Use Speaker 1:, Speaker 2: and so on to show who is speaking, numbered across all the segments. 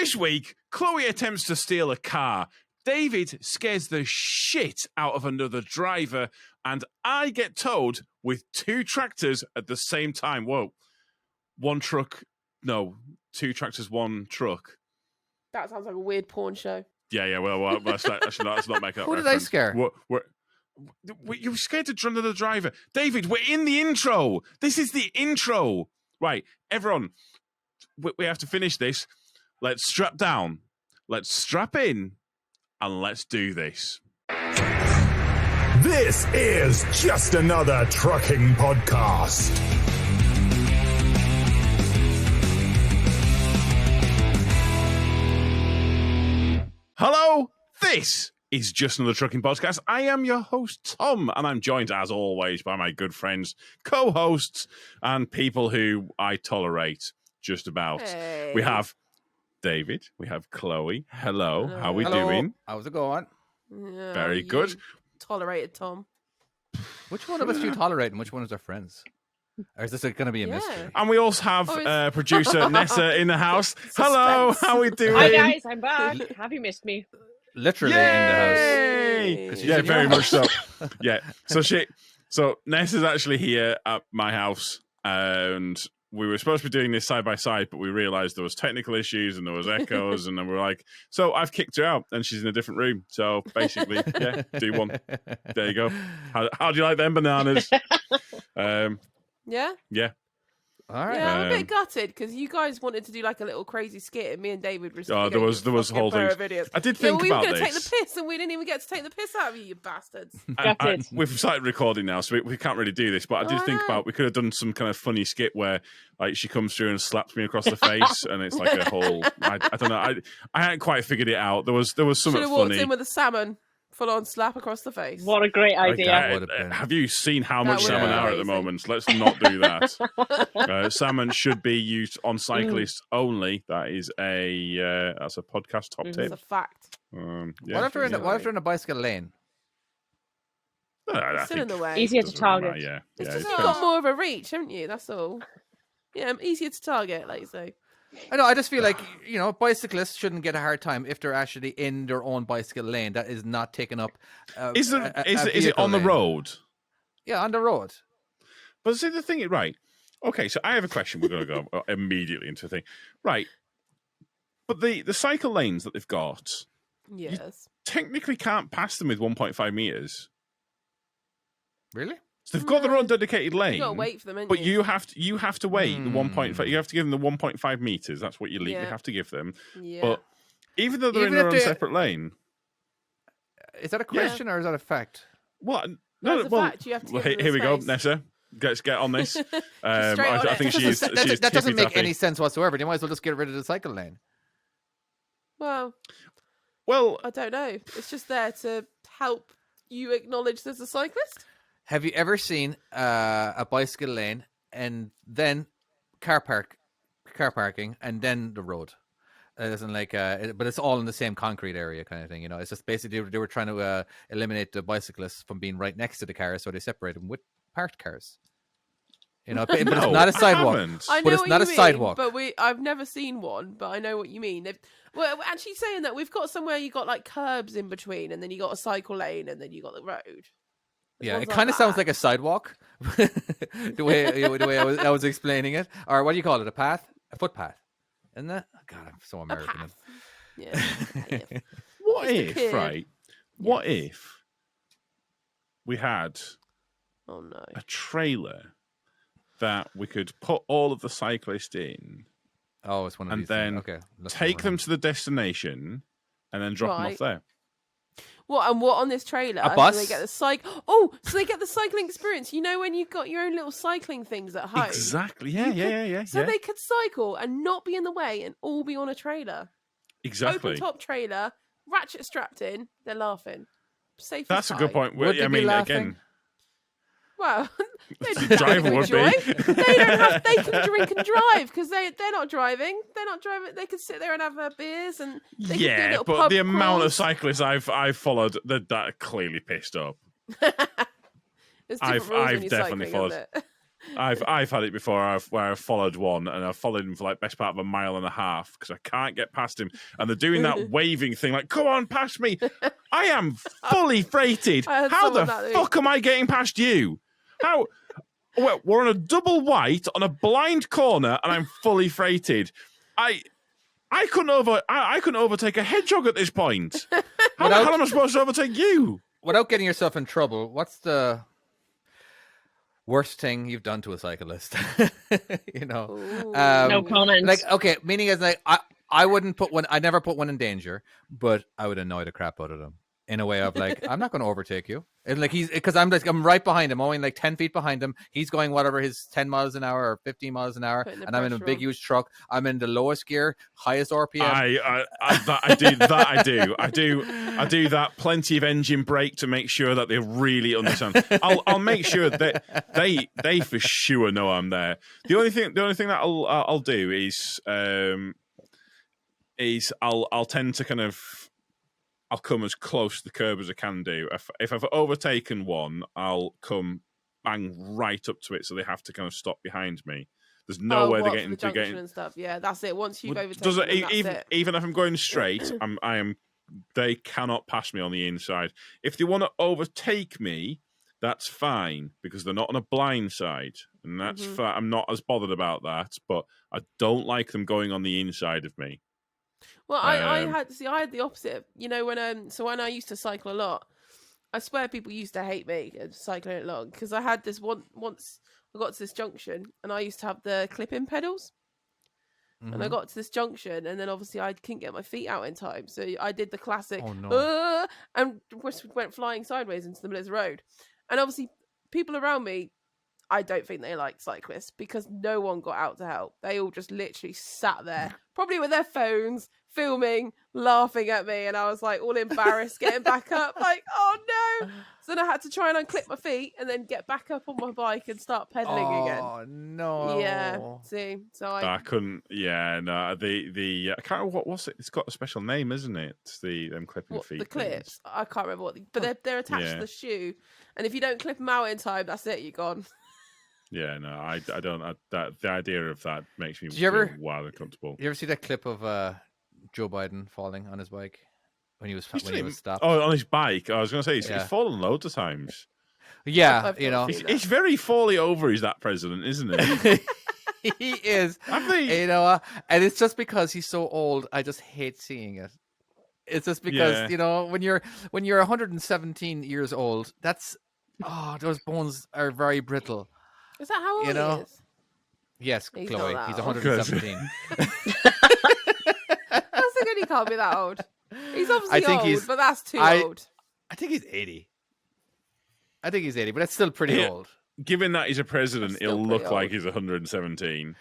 Speaker 1: This week, Chloe attempts to steal a car. David scares the shit out of another driver, and I get towed with 2 tractors at the same time. Whoa. 1 truck. No, 2 tractors, 1 truck.
Speaker 2: That sounds like a weird porn show.
Speaker 1: Yeah, well let's not make that
Speaker 3: Who
Speaker 1: reference.
Speaker 3: did I scare?
Speaker 1: You were scared to run another driver. David, we're in the intro. This is the intro. Right, everyone, we have to finish this. Let's strap down. Let's strap in. And let's do this.
Speaker 4: This is just another trucking podcast.
Speaker 1: Hello, this is just another trucking podcast. I am your host, Tom, and I'm joined, as always, by my good friends, co-hosts, and people who I tolerate just about.
Speaker 2: Hey.
Speaker 1: We have David, we have Chloe. Hello. How are we doing?
Speaker 3: How's it going?
Speaker 2: Yeah,
Speaker 1: Very
Speaker 2: you
Speaker 1: good.
Speaker 2: Tolerated Tom.
Speaker 3: Which one of us do you tolerate and which one is our friends? Or is this going to be a mystery?
Speaker 1: And we also have producer Nessa in the house. Hello, how are we doing?
Speaker 5: Hi guys, I'm back. Have you missed me?
Speaker 3: Literally
Speaker 1: Yay!
Speaker 3: in the house.
Speaker 1: Yeah, very much so. Yeah. So Nessa's actually here at my house, and we were supposed to be doing this side by side, but we realized there was technical issues and there was echoes, and then we were like, so I've kicked her out and she's in a different room. So basically, yeah, do one. There you go. How do you like them bananas?
Speaker 2: Yeah?
Speaker 1: Yeah.
Speaker 3: All right.
Speaker 2: Yeah, I'm a bit gutted because you guys wanted to do like a little crazy skit, and me and David were
Speaker 1: there was whole things. I did think
Speaker 2: we were
Speaker 1: about
Speaker 2: going to
Speaker 1: this.
Speaker 2: take the piss, and we didn't even get to take the piss out of you bastards.
Speaker 1: We've started recording now, so we can't really do this. But I did think about we could have done some kind of funny skit where like she comes through and slaps me across the face, and it's like a whole. I don't know. I hadn't quite figured it out. There was something
Speaker 2: Should have walked
Speaker 1: funny.
Speaker 2: in with a salmon, full on slap across the face.
Speaker 5: What a great idea.
Speaker 1: Have you seen how
Speaker 2: That
Speaker 1: much
Speaker 2: would
Speaker 1: salmon
Speaker 2: be
Speaker 1: are at the
Speaker 2: amazing.
Speaker 1: moment? Let's not do that. Salmon should be used on cyclists only. That is that's a podcast top
Speaker 2: It's
Speaker 1: tip.
Speaker 2: a fact.
Speaker 1: Yeah.
Speaker 3: What if they're in a bicycle lane?
Speaker 1: I
Speaker 2: It's still in
Speaker 1: think
Speaker 2: the way.
Speaker 5: Easier to
Speaker 1: doesn't really
Speaker 5: target.
Speaker 1: matter,
Speaker 2: It's
Speaker 1: yeah,
Speaker 2: just
Speaker 1: it
Speaker 2: got
Speaker 1: depends.
Speaker 2: more of a reach, haven't you? That's all. Yeah, easier to target, like you say.
Speaker 3: I know. I just feel like bicyclists shouldn't get a hard time if they're actually in their own bicycle lane. That is not taking up.
Speaker 1: Is it on the
Speaker 3: lane.
Speaker 1: road?
Speaker 3: Yeah, on the road.
Speaker 1: But see the thing, right? Okay, so I have a question. We're going to go immediately into the thing, right? But the cycle lanes that they've got
Speaker 2: Yes.
Speaker 1: technically can't pass them with 1.5 meters.
Speaker 3: Really?
Speaker 1: So they've got their own dedicated lane.
Speaker 2: You got to wait for them, ain't
Speaker 1: But
Speaker 2: you?
Speaker 1: you have to wait the 1.5. You have to give them the 1.5 meters. That's what you legally
Speaker 2: Yeah.
Speaker 1: have to give them.
Speaker 2: Yeah.
Speaker 1: But even though they're
Speaker 3: Even
Speaker 1: in their
Speaker 3: if
Speaker 1: own
Speaker 3: they-
Speaker 1: separate lane,
Speaker 3: Is that a question or is that a fact?
Speaker 1: what?
Speaker 2: No,
Speaker 1: No,
Speaker 2: it's a fact. You have to give them the
Speaker 1: here we go,
Speaker 2: space.
Speaker 1: Nessa. Let's get on this.
Speaker 2: straight on
Speaker 1: I
Speaker 2: it.
Speaker 1: think
Speaker 3: That
Speaker 1: she's
Speaker 3: doesn't- that doesn't make
Speaker 1: tippy-tappy.
Speaker 3: any sense whatsoever. They might as well just get rid of the cycle lane.
Speaker 2: Well,
Speaker 1: Well,
Speaker 2: I don't know. It's just there to help you acknowledge there's a cyclist.
Speaker 3: Have you ever seen a bicycle lane and then car parking and then the road? It isn't like, but it's all in the same concrete area kind of thing. It's just basically they were trying to eliminate the bicyclists from being right next to the cars, so they separate them with parked cars. But it's
Speaker 1: no,
Speaker 3: not a
Speaker 1: I
Speaker 3: sidewalk.
Speaker 1: haven't.
Speaker 2: I know
Speaker 3: But it's
Speaker 2: what
Speaker 3: not
Speaker 2: you
Speaker 3: a
Speaker 2: mean,
Speaker 3: sidewalk.
Speaker 2: But I've never seen one, but I know what you mean. Well, actually saying that we've got somewhere you got like curbs in between, and then you got a cycle lane, and then you got the road.
Speaker 3: Yeah,
Speaker 2: ones
Speaker 3: it
Speaker 2: like
Speaker 3: kind of sounds
Speaker 2: that.
Speaker 3: like a sidewalk, the way I was explaining it. Or what do you call it? A footpath, isn't that? Oh, God, I'm so
Speaker 2: A
Speaker 3: American.
Speaker 2: path. Yeah.
Speaker 1: What
Speaker 2: Just a
Speaker 1: if,
Speaker 2: kid.
Speaker 1: right? What if we had
Speaker 2: Oh no.
Speaker 1: a trailer that we could put all of the cyclists in,
Speaker 3: Oh, it's one of
Speaker 1: and
Speaker 3: these.
Speaker 1: then
Speaker 3: okay, let's
Speaker 1: take
Speaker 3: move
Speaker 1: them
Speaker 3: on.
Speaker 1: to the destination, and then drop them off
Speaker 2: Right.
Speaker 1: there?
Speaker 2: What on this trailer?
Speaker 3: A
Speaker 2: So
Speaker 3: bus?
Speaker 2: they get the so they get the cycling experience. You know when you've got your own little cycling things at home.
Speaker 1: Exactly. Yeah.
Speaker 2: So they could cycle and not be in the way and all be on a trailer.
Speaker 1: Exactly.
Speaker 2: Open top trailer, ratchet strapped in. They're laughing. Safe.
Speaker 1: That's
Speaker 2: as
Speaker 1: a good
Speaker 2: pie.
Speaker 1: point.
Speaker 3: Would
Speaker 1: I
Speaker 3: they be
Speaker 1: mean,
Speaker 3: laughing?
Speaker 1: again,
Speaker 2: Well,
Speaker 1: the driver would be.
Speaker 2: They can drink and drive because they're not driving. They're not driving. They can sit there and have their beers and they can do
Speaker 1: Yeah,
Speaker 2: little
Speaker 1: but
Speaker 2: pub
Speaker 1: the amount of
Speaker 2: crawls.
Speaker 1: cyclists I've followed that are clearly pissed up.
Speaker 2: There's different rules when
Speaker 1: I've
Speaker 2: you're
Speaker 1: definitely
Speaker 2: cycling,
Speaker 1: followed.
Speaker 2: isn't it?
Speaker 1: I've had it before where I've followed one and I've followed him for like best part of a mile and a half because I can't get past him, and they're doing that waving thing like, "Come on, past me!" I am fully freighted.
Speaker 2: I had
Speaker 1: How the
Speaker 2: someone that
Speaker 1: fuck am I getting past you? How? Well, we're on a double white on a blind corner, and I'm fully freighted. I couldn't overtake a hedgehog at this point. How the hell am I supposed to overtake you?
Speaker 3: Without getting yourself in trouble, what's the worst thing you've done to a cyclist? You know,
Speaker 5: No comment.
Speaker 3: like, okay, meaning is like, I wouldn't put one. I never put one in danger, but I would annoy the crap out of them in a way of like, I'm not going to overtake you. And like because I'm right behind him, only like 10 feet behind him. He's going whatever his 10 miles an hour or 15 miles an hour, and I'm in a big huge truck. I'm in the lowest gear, highest RPM.
Speaker 1: I do that. Plenty of engine brake to make sure that they really understand. I'll make sure that they for sure know I'm there. The only thing that I'll do is I'll tend to kind of. I'll come as close to the curb as I can do. If I've overtaken one, I'll come bang right up to it, so they have to kind of stop behind me. There's no way they're getting
Speaker 2: the junction and stuff. Yeah, that's it. Once you've overtaken them, that's it.
Speaker 1: Even if I'm going straight, they cannot pass me on the inside. If they want to overtake me, that's fine because they're not on a blind side, and that's fine. I'm not as bothered about that, but I don't like them going on the inside of me.
Speaker 2: Well, I had the opposite. You know, when when I used to cycle a lot, I swear people used to hate me cycling along because I had this once I got to this junction and I used to have the clip-in pedals. And I got to this junction, and then obviously I couldn't get my feet out in time, so I did the classic, and went flying sideways into the middle of the road. And obviously, people around me, I don't think they liked cyclists because no one got out to help. They all just literally sat there, probably with their phones, filming, laughing at me, and I was like all embarrassed getting back up, like, oh no. So then I had to try and unclip my feet and then get back up on my bike and start pedaling again.
Speaker 3: Oh no.
Speaker 2: Yeah. See, so
Speaker 1: I couldn't. Yeah, no. The I can't remember what's it. It's got a special name, isn't it? It's them clipping feet.
Speaker 2: The clips. I can't remember but they're attached to the shoe, and if you don't clip them out in time, that's it. You're gone.
Speaker 1: Yeah, no, I don't. The idea of that makes me wild uncomfortable.
Speaker 3: You ever see that clip of Joe Biden falling on his bike when he was stopped?
Speaker 1: Oh, on his bike. I was going to say he's fallen loads of times.
Speaker 3: Yeah, you know,
Speaker 1: he's very fully over. He's that president, isn't he?
Speaker 3: He is.
Speaker 1: You
Speaker 3: know, and it's just because he's so old. I just hate seeing it. It's just because you know when you're 117 years old, that's those bones are very brittle.
Speaker 2: Is that how old he is?
Speaker 3: Yes,
Speaker 2: He's
Speaker 3: Chloe.
Speaker 2: not that
Speaker 3: He's
Speaker 2: old.
Speaker 3: 117.
Speaker 2: That's the good. He can't be that old. He's obviously old, but that's too old.
Speaker 3: I think he's 80. I think he's 80, but that's still pretty old.
Speaker 1: Given that he's a president, he'll look like he's 117.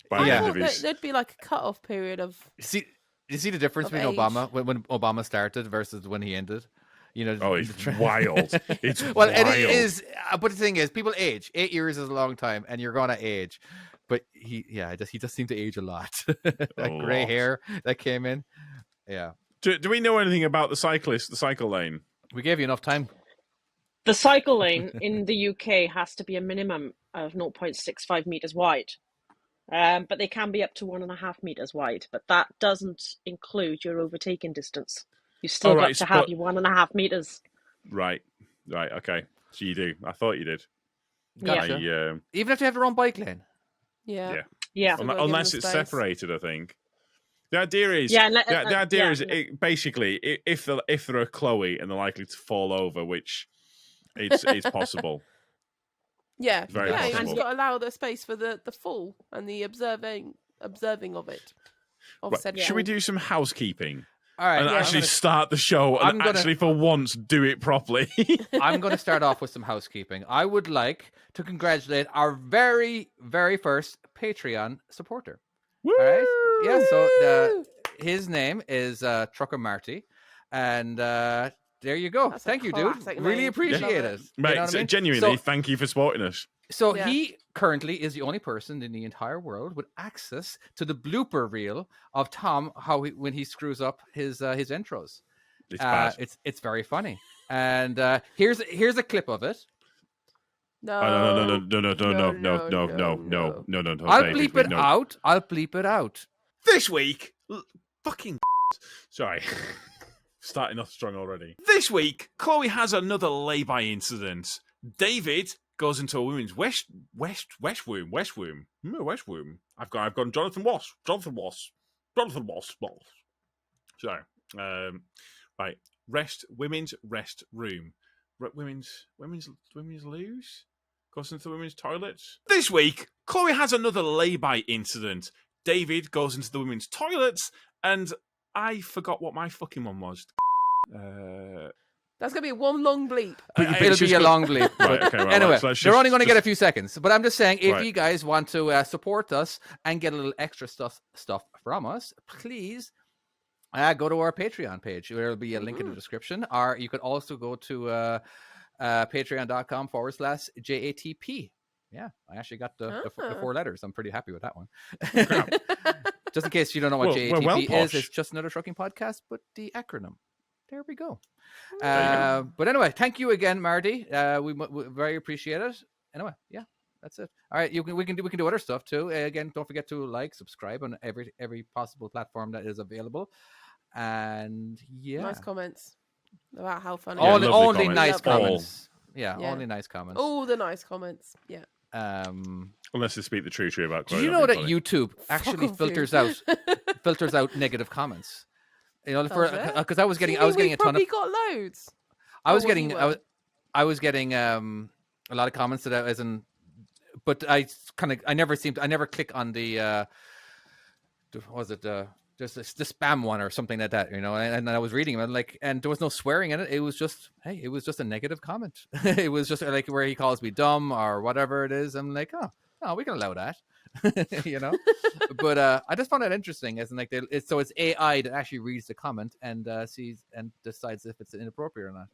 Speaker 1: By the end of his...
Speaker 2: There'd be like a cut-off period of.
Speaker 3: You see the difference between Obama when Obama started versus when he ended? You know,
Speaker 1: it's wild. It's
Speaker 3: well,
Speaker 1: wild.
Speaker 3: It is. But the thing is, people age. 8 years is a long time, and you're gonna age. But he just seemed to age a lot. That gray hair that came in. Yeah.
Speaker 1: Do we know anything about the cycle lane?
Speaker 3: We gave you enough time.
Speaker 5: The cycle lane in the UK has to be a minimum of 0.65 meters wide. But they can be up to 1.5 meters wide. But that doesn't include your overtaking distance. You still got to have your 1.5 meters.
Speaker 1: Right. Okay. So you do. I thought you did.
Speaker 3: Gotcha. Even if you have your own bike lane.
Speaker 2: Yeah.
Speaker 1: Unless it's separated, I think. The idea is, basically, if they're a Chloe and they're likely to fall over, which it's possible.
Speaker 2: Yeah,
Speaker 1: very possible.
Speaker 2: And you've got to allow the space for the fall and the observing of it.
Speaker 1: Should we do some housekeeping?
Speaker 3: All right,
Speaker 1: and actually start the show and actually for once do it properly.
Speaker 3: I'm going to start off with some housekeeping. I would like to congratulate our very, very first Patreon supporter.
Speaker 1: Woo!
Speaker 3: All right. Yeah. So his name is Trucker Marty, and there you go. Thank you, dude. Really appreciate it.
Speaker 1: Mate,
Speaker 3: you know what I mean?
Speaker 1: Genuinely, thank you for supporting us.
Speaker 3: So he currently is the only person in the entire world with access to the blooper reel of Tom when he screws up his intros.
Speaker 1: It's bad.
Speaker 3: It's very funny. And here's a clip of it.
Speaker 2: No.
Speaker 1: No.
Speaker 3: I'll
Speaker 1: David,
Speaker 3: bleep it
Speaker 1: no.
Speaker 3: out. I'll bleep it out.
Speaker 1: This week, fucking sorry, starting off strong already. This week, Chloe has another lay-by incident. David goes into a women's west womb. I've gone Jonathan Wasp. Sorry. Right. Women's rest room. Women's loos? Goes into the women's toilets. This week, Chloe has another lay-by incident. David goes into the women's toilets, and I forgot what my fucking one was.
Speaker 2: That's going to be one long bleep.
Speaker 3: It'll be a long bleep.
Speaker 1: Right, okay, right,
Speaker 3: anyway,
Speaker 1: so
Speaker 3: they're only going to get a few seconds. But I'm just saying, if
Speaker 1: Right.
Speaker 3: you guys want to support us and get a little extra stuff from us, please go to our Patreon page. There'll be a link in the description. Or you could also go to patreon.com/JATP. Yeah, I actually got the 4 letters. I'm pretty happy with that one. Just in case you don't know what JATP is, it's just another trucking podcast, but the acronym. There we go. But anyway, thank you again, Marty. We very appreciate it. Anyway, yeah, that's it. All right, we can do other stuff too. Again, don't forget to like, subscribe on every possible platform that is available. And yeah,
Speaker 2: Nice comments about how funny.
Speaker 3: Only nice
Speaker 1: All.
Speaker 3: comments. Yeah, only nice comments.
Speaker 2: All the nice comments. Yeah.
Speaker 1: Unless they speak the true about Chloe.
Speaker 3: Do you know that YouTube actually
Speaker 2: off,
Speaker 3: filters out negative comments? You know, because I was getting a ton of.
Speaker 2: Got loads.
Speaker 3: I was getting a lot of comments that I wasn't, but I never click on the just the spam one or something like that, you know. And I was reading them, and there was no swearing in it. It was just, hey, it was just a negative comment. It was just like where he calls me dumb or whatever it is. I'm like, oh, we can allow that, you know. But I just found it interesting, as in it's AI that actually reads the comment and sees and decides if it's inappropriate or not.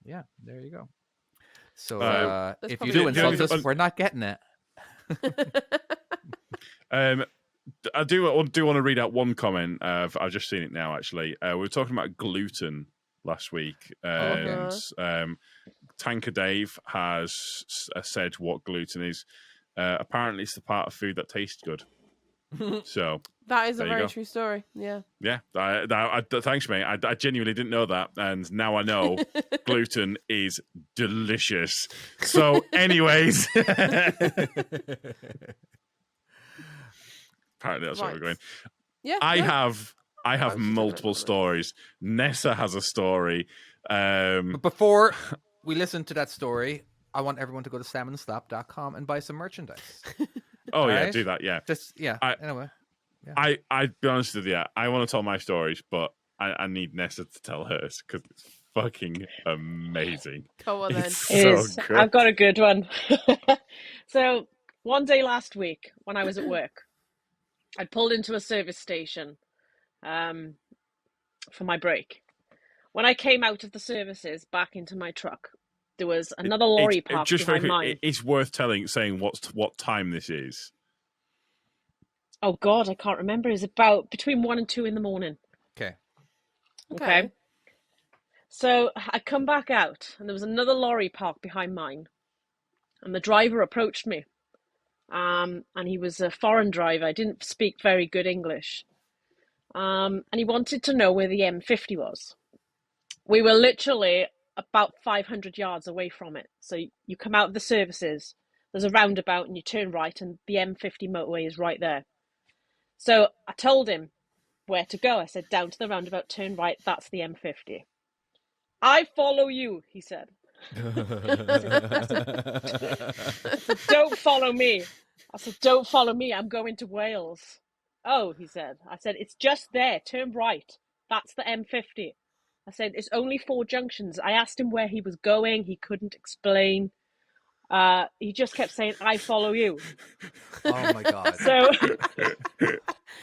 Speaker 3: Yeah, there you go. So if you do insult us, we're not getting it.
Speaker 1: I do want to read out one comment. I've just seen it now, actually. We were talking about gluten last week. And Tanker Dave has said what gluten is. Apparently, it's the part of food that tastes good. So
Speaker 2: that is a very true story. Yeah.
Speaker 1: Yeah. Thanks, mate. I genuinely didn't know that. And now I know gluten is delicious. So anyways... Apparently that's where we're going.
Speaker 2: Yeah,
Speaker 1: I have multiple stories. Nessa has a story.
Speaker 3: But before we listen to that story, I want everyone to go to salmonslap.com and buy some merchandise.
Speaker 1: Oh, yeah, do that, yeah.
Speaker 3: Anyway.
Speaker 1: Yeah. I'd be honest with you, I want to tell my stories, but I need Nessa to tell hers because it's fucking amazing.
Speaker 2: Go on then.
Speaker 1: So good.
Speaker 5: I've got a good one. So one day last week when I was at work, I pulled into a service station for my break. When I came out of the services back into my truck, there was another lorry parked behind mine.
Speaker 1: It's worth saying what time this is.
Speaker 5: Oh God, I can't remember. It's about between 1 and 2 in the morning. Okay. So I come back out, and there was another lorry parked behind mine, and the driver approached me. And he was a foreign driver. I didn't speak very good English. And he wanted to know where the M50 was. We were literally about 500 yards away from it. So you come out of the services, there's a roundabout and you turn right and the M50 motorway is right there. So I told him where to go. I said, down to the roundabout, turn right, that's the M50. I follow you, he said. I said, don't follow me. I said, don't follow me. I'm going to Wales. Oh, he said. I said, it's just there. Turn right. That's the M50. I said, it's only 4 junctions. I asked him where he was going. He couldn't explain. He just kept saying, I follow you.
Speaker 3: Oh, my God.
Speaker 5: So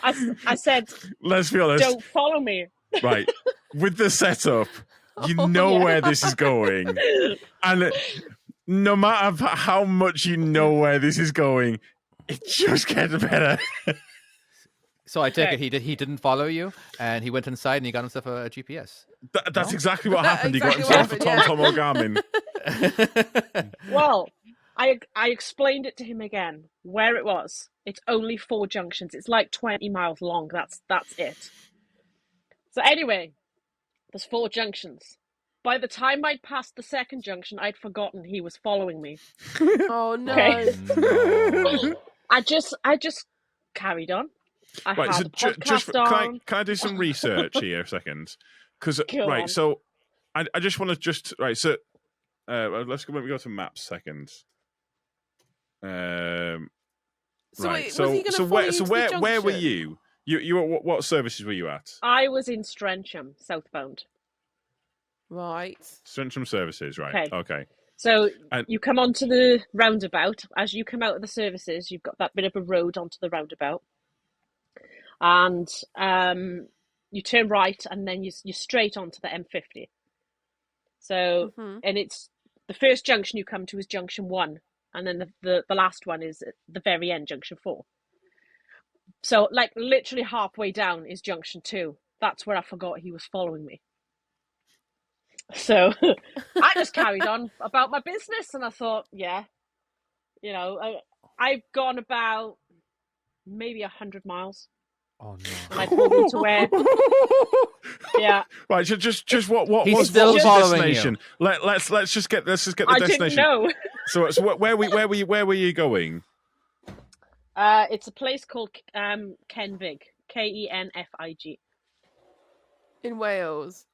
Speaker 5: I said,
Speaker 1: let's be honest.
Speaker 5: Don't follow me.
Speaker 1: Right. With the setup, you know where this is going. And no matter how much you know where this is going, it just gets better.
Speaker 3: So I take it he didn't follow you, and he went inside and he got himself a GPS.
Speaker 1: That's exactly what happened. He got himself a TomTom or Garmin.
Speaker 5: Well, I explained it to him again where it was. It's only 4 junctions. It's like 20 miles long. That's it. So anyway, there's 4 junctions. By the time I'd passed the second junction, I'd forgotten he was following me.
Speaker 2: Oh no.
Speaker 5: Okay.
Speaker 3: No.
Speaker 5: I just carried on. I
Speaker 1: Right,
Speaker 5: had
Speaker 1: so
Speaker 5: the podcast on.
Speaker 1: can I do some research here a second? Because
Speaker 5: Go
Speaker 1: right,
Speaker 5: on.
Speaker 1: so I just want to right. So let's go. Let me go to maps second.
Speaker 2: So
Speaker 1: Right.
Speaker 2: wait, was
Speaker 1: So
Speaker 2: he gonna
Speaker 1: so
Speaker 2: follow
Speaker 1: where
Speaker 2: you
Speaker 1: so
Speaker 2: to the
Speaker 1: where were
Speaker 2: junction?
Speaker 1: you? You were what services were you at?
Speaker 5: I was in Strensham, southbound.
Speaker 2: Right.
Speaker 1: Centrum Services, right?
Speaker 5: Okay.
Speaker 1: Okay.
Speaker 5: So
Speaker 1: And-
Speaker 5: you come onto the roundabout. As you come out of the services, you've got that bit of a road onto the roundabout. And you turn right, and then you're straight onto the M50. So, and it's the first junction you come to is junction 1, and then the last one is at the very end, junction 4. So, like, literally halfway down is junction 2. That's where I forgot he was following me. So I just carried on about my business, and I thought, yeah, you know, I've gone about maybe 100 miles.
Speaker 3: Oh
Speaker 5: And I
Speaker 3: no.
Speaker 5: pulled into where, yeah.
Speaker 1: Right, so just what
Speaker 3: He's
Speaker 1: was
Speaker 3: still
Speaker 1: what was the
Speaker 3: following
Speaker 1: destination? Let's just get the
Speaker 5: I
Speaker 1: destination.
Speaker 5: didn't know.
Speaker 1: So where were you going?
Speaker 5: It's a place called Kenfig, Kenfig.
Speaker 2: In Wales.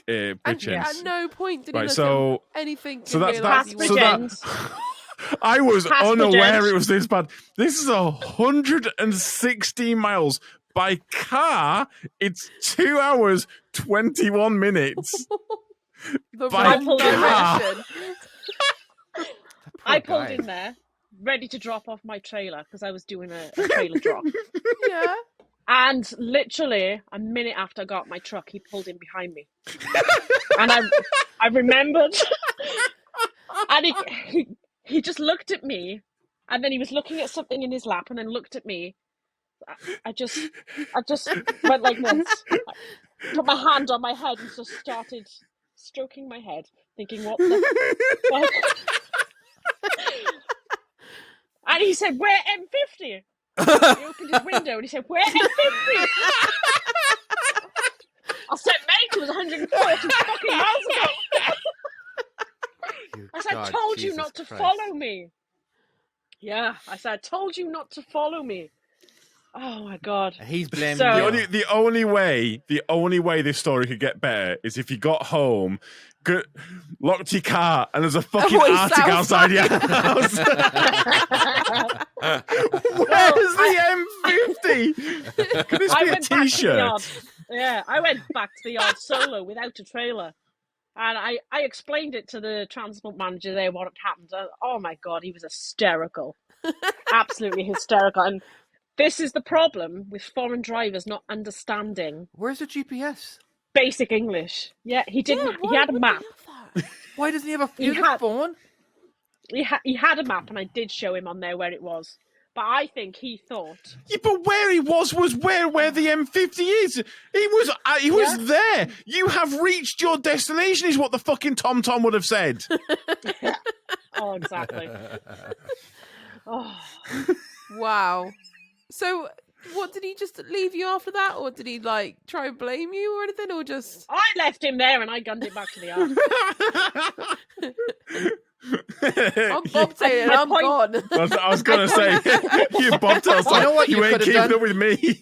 Speaker 2: And
Speaker 1: Bridgend.
Speaker 2: at no point did he
Speaker 1: Right,
Speaker 2: look
Speaker 1: so-
Speaker 2: at anything
Speaker 1: so
Speaker 2: to
Speaker 1: that's
Speaker 2: realise
Speaker 1: that.
Speaker 2: he
Speaker 5: Past
Speaker 2: was...
Speaker 1: So that.
Speaker 5: Bridgend.
Speaker 1: I was
Speaker 5: Past
Speaker 1: unaware
Speaker 5: Bridgend.
Speaker 1: it was this bad. This is 116 miles. By car, it's 2 hours, 21 minutes.
Speaker 2: the
Speaker 1: By
Speaker 2: wrong
Speaker 1: car.
Speaker 2: direction.
Speaker 5: I pulled in there, ready to drop off my trailer because I was doing a trailer drop.
Speaker 2: Yeah.
Speaker 5: And literally a minute after I got my truck, he pulled in behind me. And I remembered. And he just looked at me, and then he was looking at something in his lap, and then looked at me. I just went like this. I put my hand on my head and just started stroking my head, thinking, what the fuck? And he said, "We're M50." He opened his window and he said, "We're M50." I said, "Mate, it was 140 fucking miles ago." I said, "I told you not to follow me." Yeah, I said, "I told you not to follow me." Oh my god.
Speaker 3: He's blaming
Speaker 5: So-
Speaker 3: you.
Speaker 1: The only way this story could get better is if you got home, locked your car, and there's a fucking
Speaker 2: voice
Speaker 1: Arctic outside your house. Where's the M50? Could this
Speaker 5: I
Speaker 1: be a
Speaker 5: went back to the
Speaker 1: T-shirt?
Speaker 5: yard. Yeah, I went back to the yard solo without a trailer. And I explained it to the transport manager there, what had happened. Oh my god, he was hysterical. Absolutely hysterical. And this is the problem with foreign drivers not understanding
Speaker 3: Where's the GPS?
Speaker 5: basic English. Yeah, he didn't.
Speaker 2: Yeah,
Speaker 5: he
Speaker 2: why
Speaker 5: had a
Speaker 2: would
Speaker 5: map.
Speaker 2: have that?
Speaker 3: Why doesn't he have a
Speaker 5: He
Speaker 3: had a
Speaker 5: had-
Speaker 3: phone?
Speaker 5: He had a map, and I did show him on there where it was. But I think he thought,
Speaker 1: Yeah, but where he was where the M50 is. He was
Speaker 5: Yeah.
Speaker 1: there. You have reached your destination, is what the fucking TomTom would have said.
Speaker 5: oh, exactly. Oh,
Speaker 2: Wow. So, what, did he just leave you after that, or did he like try and blame you or anything, or just?
Speaker 5: I left him there, and I gunned it back to the yard.
Speaker 2: I'm bobtailing,
Speaker 5: My
Speaker 2: I'm
Speaker 5: point-
Speaker 2: gone.
Speaker 1: I was going to say, you bobtails,
Speaker 3: You know what
Speaker 1: you
Speaker 3: you
Speaker 1: ain't
Speaker 3: could have
Speaker 1: keeping
Speaker 3: done?
Speaker 1: up with me.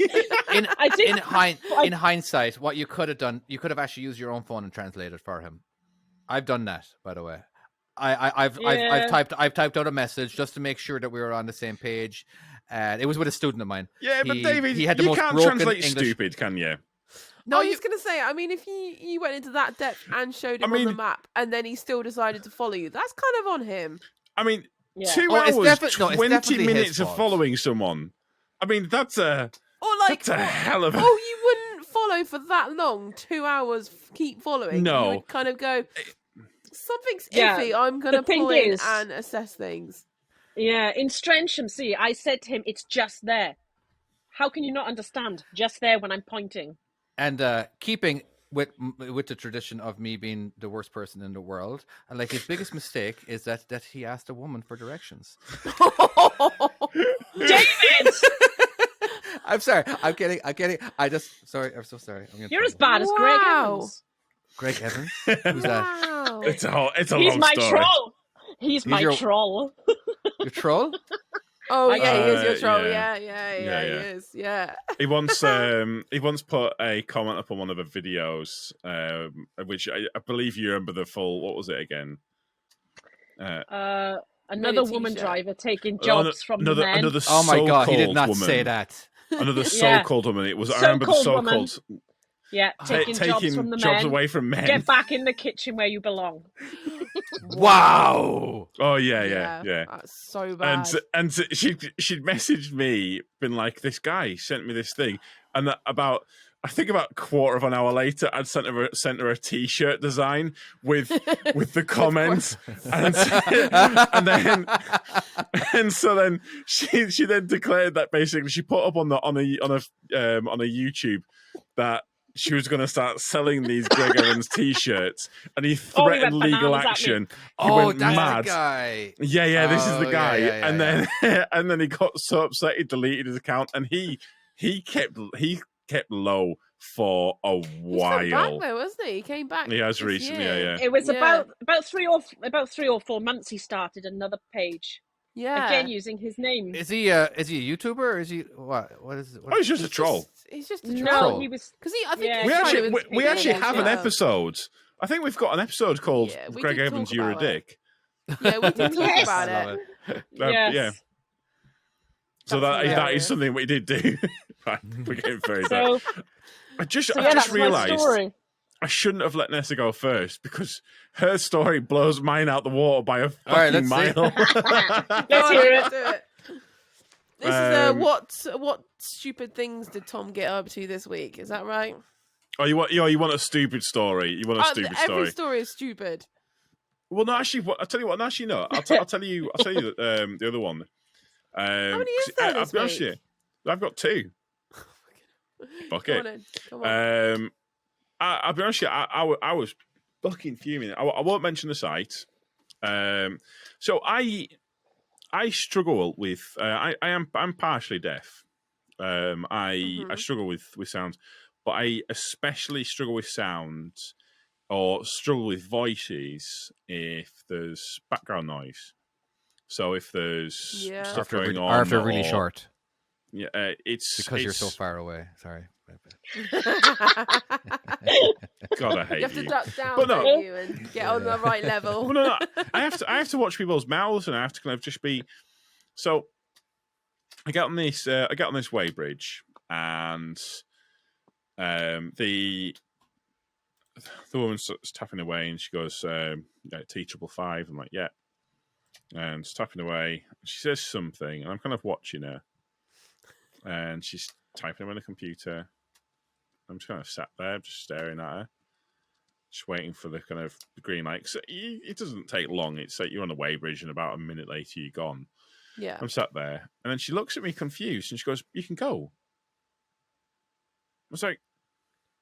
Speaker 5: I did.
Speaker 3: In hindsight, what you could have done, you could have actually used your own phone and translated for him. I've done that, by the way. I've typed out a message just to make sure that we were on the same page. It was with a student of mine.
Speaker 1: Yeah, but David,
Speaker 3: he had the
Speaker 1: you
Speaker 3: most
Speaker 1: can't
Speaker 3: broken
Speaker 1: translate
Speaker 3: English.
Speaker 1: stupid, can you?
Speaker 2: No, I was going to say, I mean, if you went into that depth and showed him on the map, and then he still decided to follow you, that's kind of on him.
Speaker 1: I mean,
Speaker 5: Yeah.
Speaker 1: 2
Speaker 3: Oh, it's
Speaker 1: hours,
Speaker 3: definitely
Speaker 1: 20
Speaker 3: his
Speaker 1: minutes of
Speaker 3: fault.
Speaker 1: following someone. I mean, that's a
Speaker 2: Or like,
Speaker 1: hell of a...
Speaker 2: oh, you wouldn't follow for that long, 2 hours, keep following.
Speaker 1: No.
Speaker 2: You would kind of go, something's
Speaker 5: Yeah,
Speaker 2: iffy, I'm going to
Speaker 5: the thing
Speaker 2: pull in
Speaker 5: is-
Speaker 2: and assess things.
Speaker 5: Yeah, in Strensham, see, I said to him, "It's just there." How can you not understand? Just there when I'm pointing.
Speaker 3: And keeping with the tradition of me being the worst person in the world, and like his biggest mistake is that he asked a woman for directions.
Speaker 5: David,
Speaker 3: I'm sorry. I'm kidding. I'm so sorry.
Speaker 5: you're as bad as Greg Evans.
Speaker 3: Greg Evans? Who's that?
Speaker 2: Wow.
Speaker 1: It's a
Speaker 5: He's
Speaker 1: long
Speaker 5: my
Speaker 1: story.
Speaker 5: troll. He's my troll.
Speaker 3: Your troll?
Speaker 2: Oh yeah, he is your troll.
Speaker 1: yeah.
Speaker 2: Yeah, he is. Yeah.
Speaker 1: He once put a comment up on one of the videos, which I believe you remember the full. What was it again?
Speaker 5: Another woman driver taking jobs from the men.
Speaker 1: Another
Speaker 3: oh my god, he did not
Speaker 1: woman.
Speaker 3: say that.
Speaker 1: Another so-called woman. It was. I remember the so-called.
Speaker 5: Yeah, taking jobs from the men.
Speaker 1: away from men.
Speaker 5: Get back in the kitchen where you belong.
Speaker 3: Wow.
Speaker 1: Oh yeah.
Speaker 2: That's so bad.
Speaker 1: And she'd messaged me, been like, this guy sent me this thing, and about a quarter of an hour later, I'd sent her a T-shirt design with the comments, and so then she then declared that basically she put up on a YouTube that she was going to start selling these Greg Evans T-shirts, and he threatened legal action. He went
Speaker 3: that's
Speaker 1: mad.
Speaker 3: The guy.
Speaker 1: Yeah, this is the guy.
Speaker 3: Yeah.
Speaker 1: And then he got so upset he deleted his account, and he kept low for a while.
Speaker 2: He's come back though, hasn't he? He came back.
Speaker 1: He has recently, yeah.
Speaker 5: It was about 3 or 4 months. He started another page.
Speaker 2: Yeah.
Speaker 5: Again, using his name.
Speaker 3: Is he a YouTuber or is he what is it?
Speaker 1: Oh, he's just a troll.
Speaker 2: He's just a
Speaker 5: troll.
Speaker 2: troll.
Speaker 5: He was
Speaker 2: because I think
Speaker 1: we actually have an episode. I think we've got an episode called Greg Evans, You're a Dick.
Speaker 2: Yeah, we did talk about it.
Speaker 5: Yes.
Speaker 1: Yeah. So that is something we did do. Right, we're getting very bad. I just realised I shouldn't have let Nessa go first because her story blows mine out the water by a fucking mile.
Speaker 5: Let's hear it.
Speaker 2: This is what stupid things did Tom get up to this week? Is that right?
Speaker 1: Oh, you want a stupid story? You want a stupid story?
Speaker 2: Every story is stupid.
Speaker 1: Well, no, actually, I'll tell you what. No, actually, no. I'll tell you the other one.
Speaker 2: How many is there this week?
Speaker 1: I've got 2. Fuck it.
Speaker 2: Come on.
Speaker 1: I'll be honest with you, I was fucking fuming. I won't mention the site. So I struggle with. I'm partially deaf. I struggle with sounds, but I especially struggle with sounds or struggle with voices if there's background noise. So if there's stuff going on,
Speaker 3: or if they're really short.
Speaker 1: Yeah, it's
Speaker 3: because you're so far away. Sorry.
Speaker 1: God, I hate
Speaker 2: you. Have to duck down, you, and get on the right level.
Speaker 1: Well, no, I have to watch people's mouths, and I have to kind of just be. So, I get on this weighbridge, and the woman's tapping away, and she goes, T555. I'm like, yeah, and tapping away. She says something, and I'm kind of watching her, and she's typing on the computer. I'm just kind of sat there, just staring at her, just waiting for the kind of green light. So it doesn't take long. It's like you're on the weighbridge, and about a minute later, you're gone.
Speaker 2: Yeah.
Speaker 1: I'm sat there, and then she looks at me confused, and she goes, "You can go." I was like,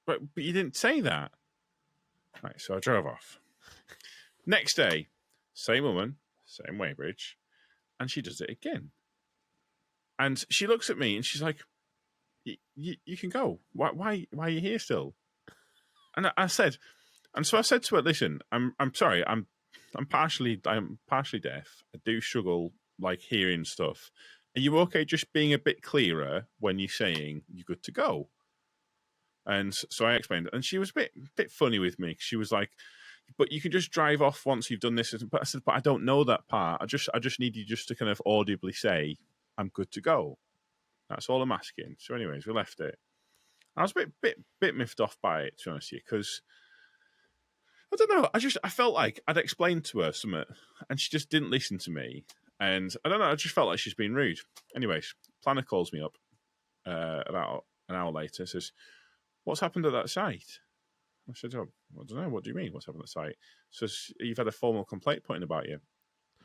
Speaker 1: but you didn't say that. Right, so I drove off. Next day, same woman, same weighbridge, and she does it again. And she looks at me, and she's like, You can go. Why are you here still? And I said to her, listen, I'm sorry, I'm partially deaf. I do struggle like hearing stuff. Are you okay just being a bit clearer when you're saying you're good to go? And so I explained, and she was a bit funny with me. She was like, but you can just drive off once you've done this. But I said, but I don't know that part. I just need you just to kind of audibly say, I'm good to go. That's all I'm asking. So, anyways, we left it. I was a bit miffed off by it, to be honest with you, because I don't know. I felt like I'd explained to her something, and she just didn't listen to me. And I don't know. I just felt like she's being rude. Anyways, planner calls me up about an hour later. Says, "What's happened at that site?" I said, "Oh, I don't know. What do you mean? What's happened at the site?" Says, "You've had a formal complaint put in about you."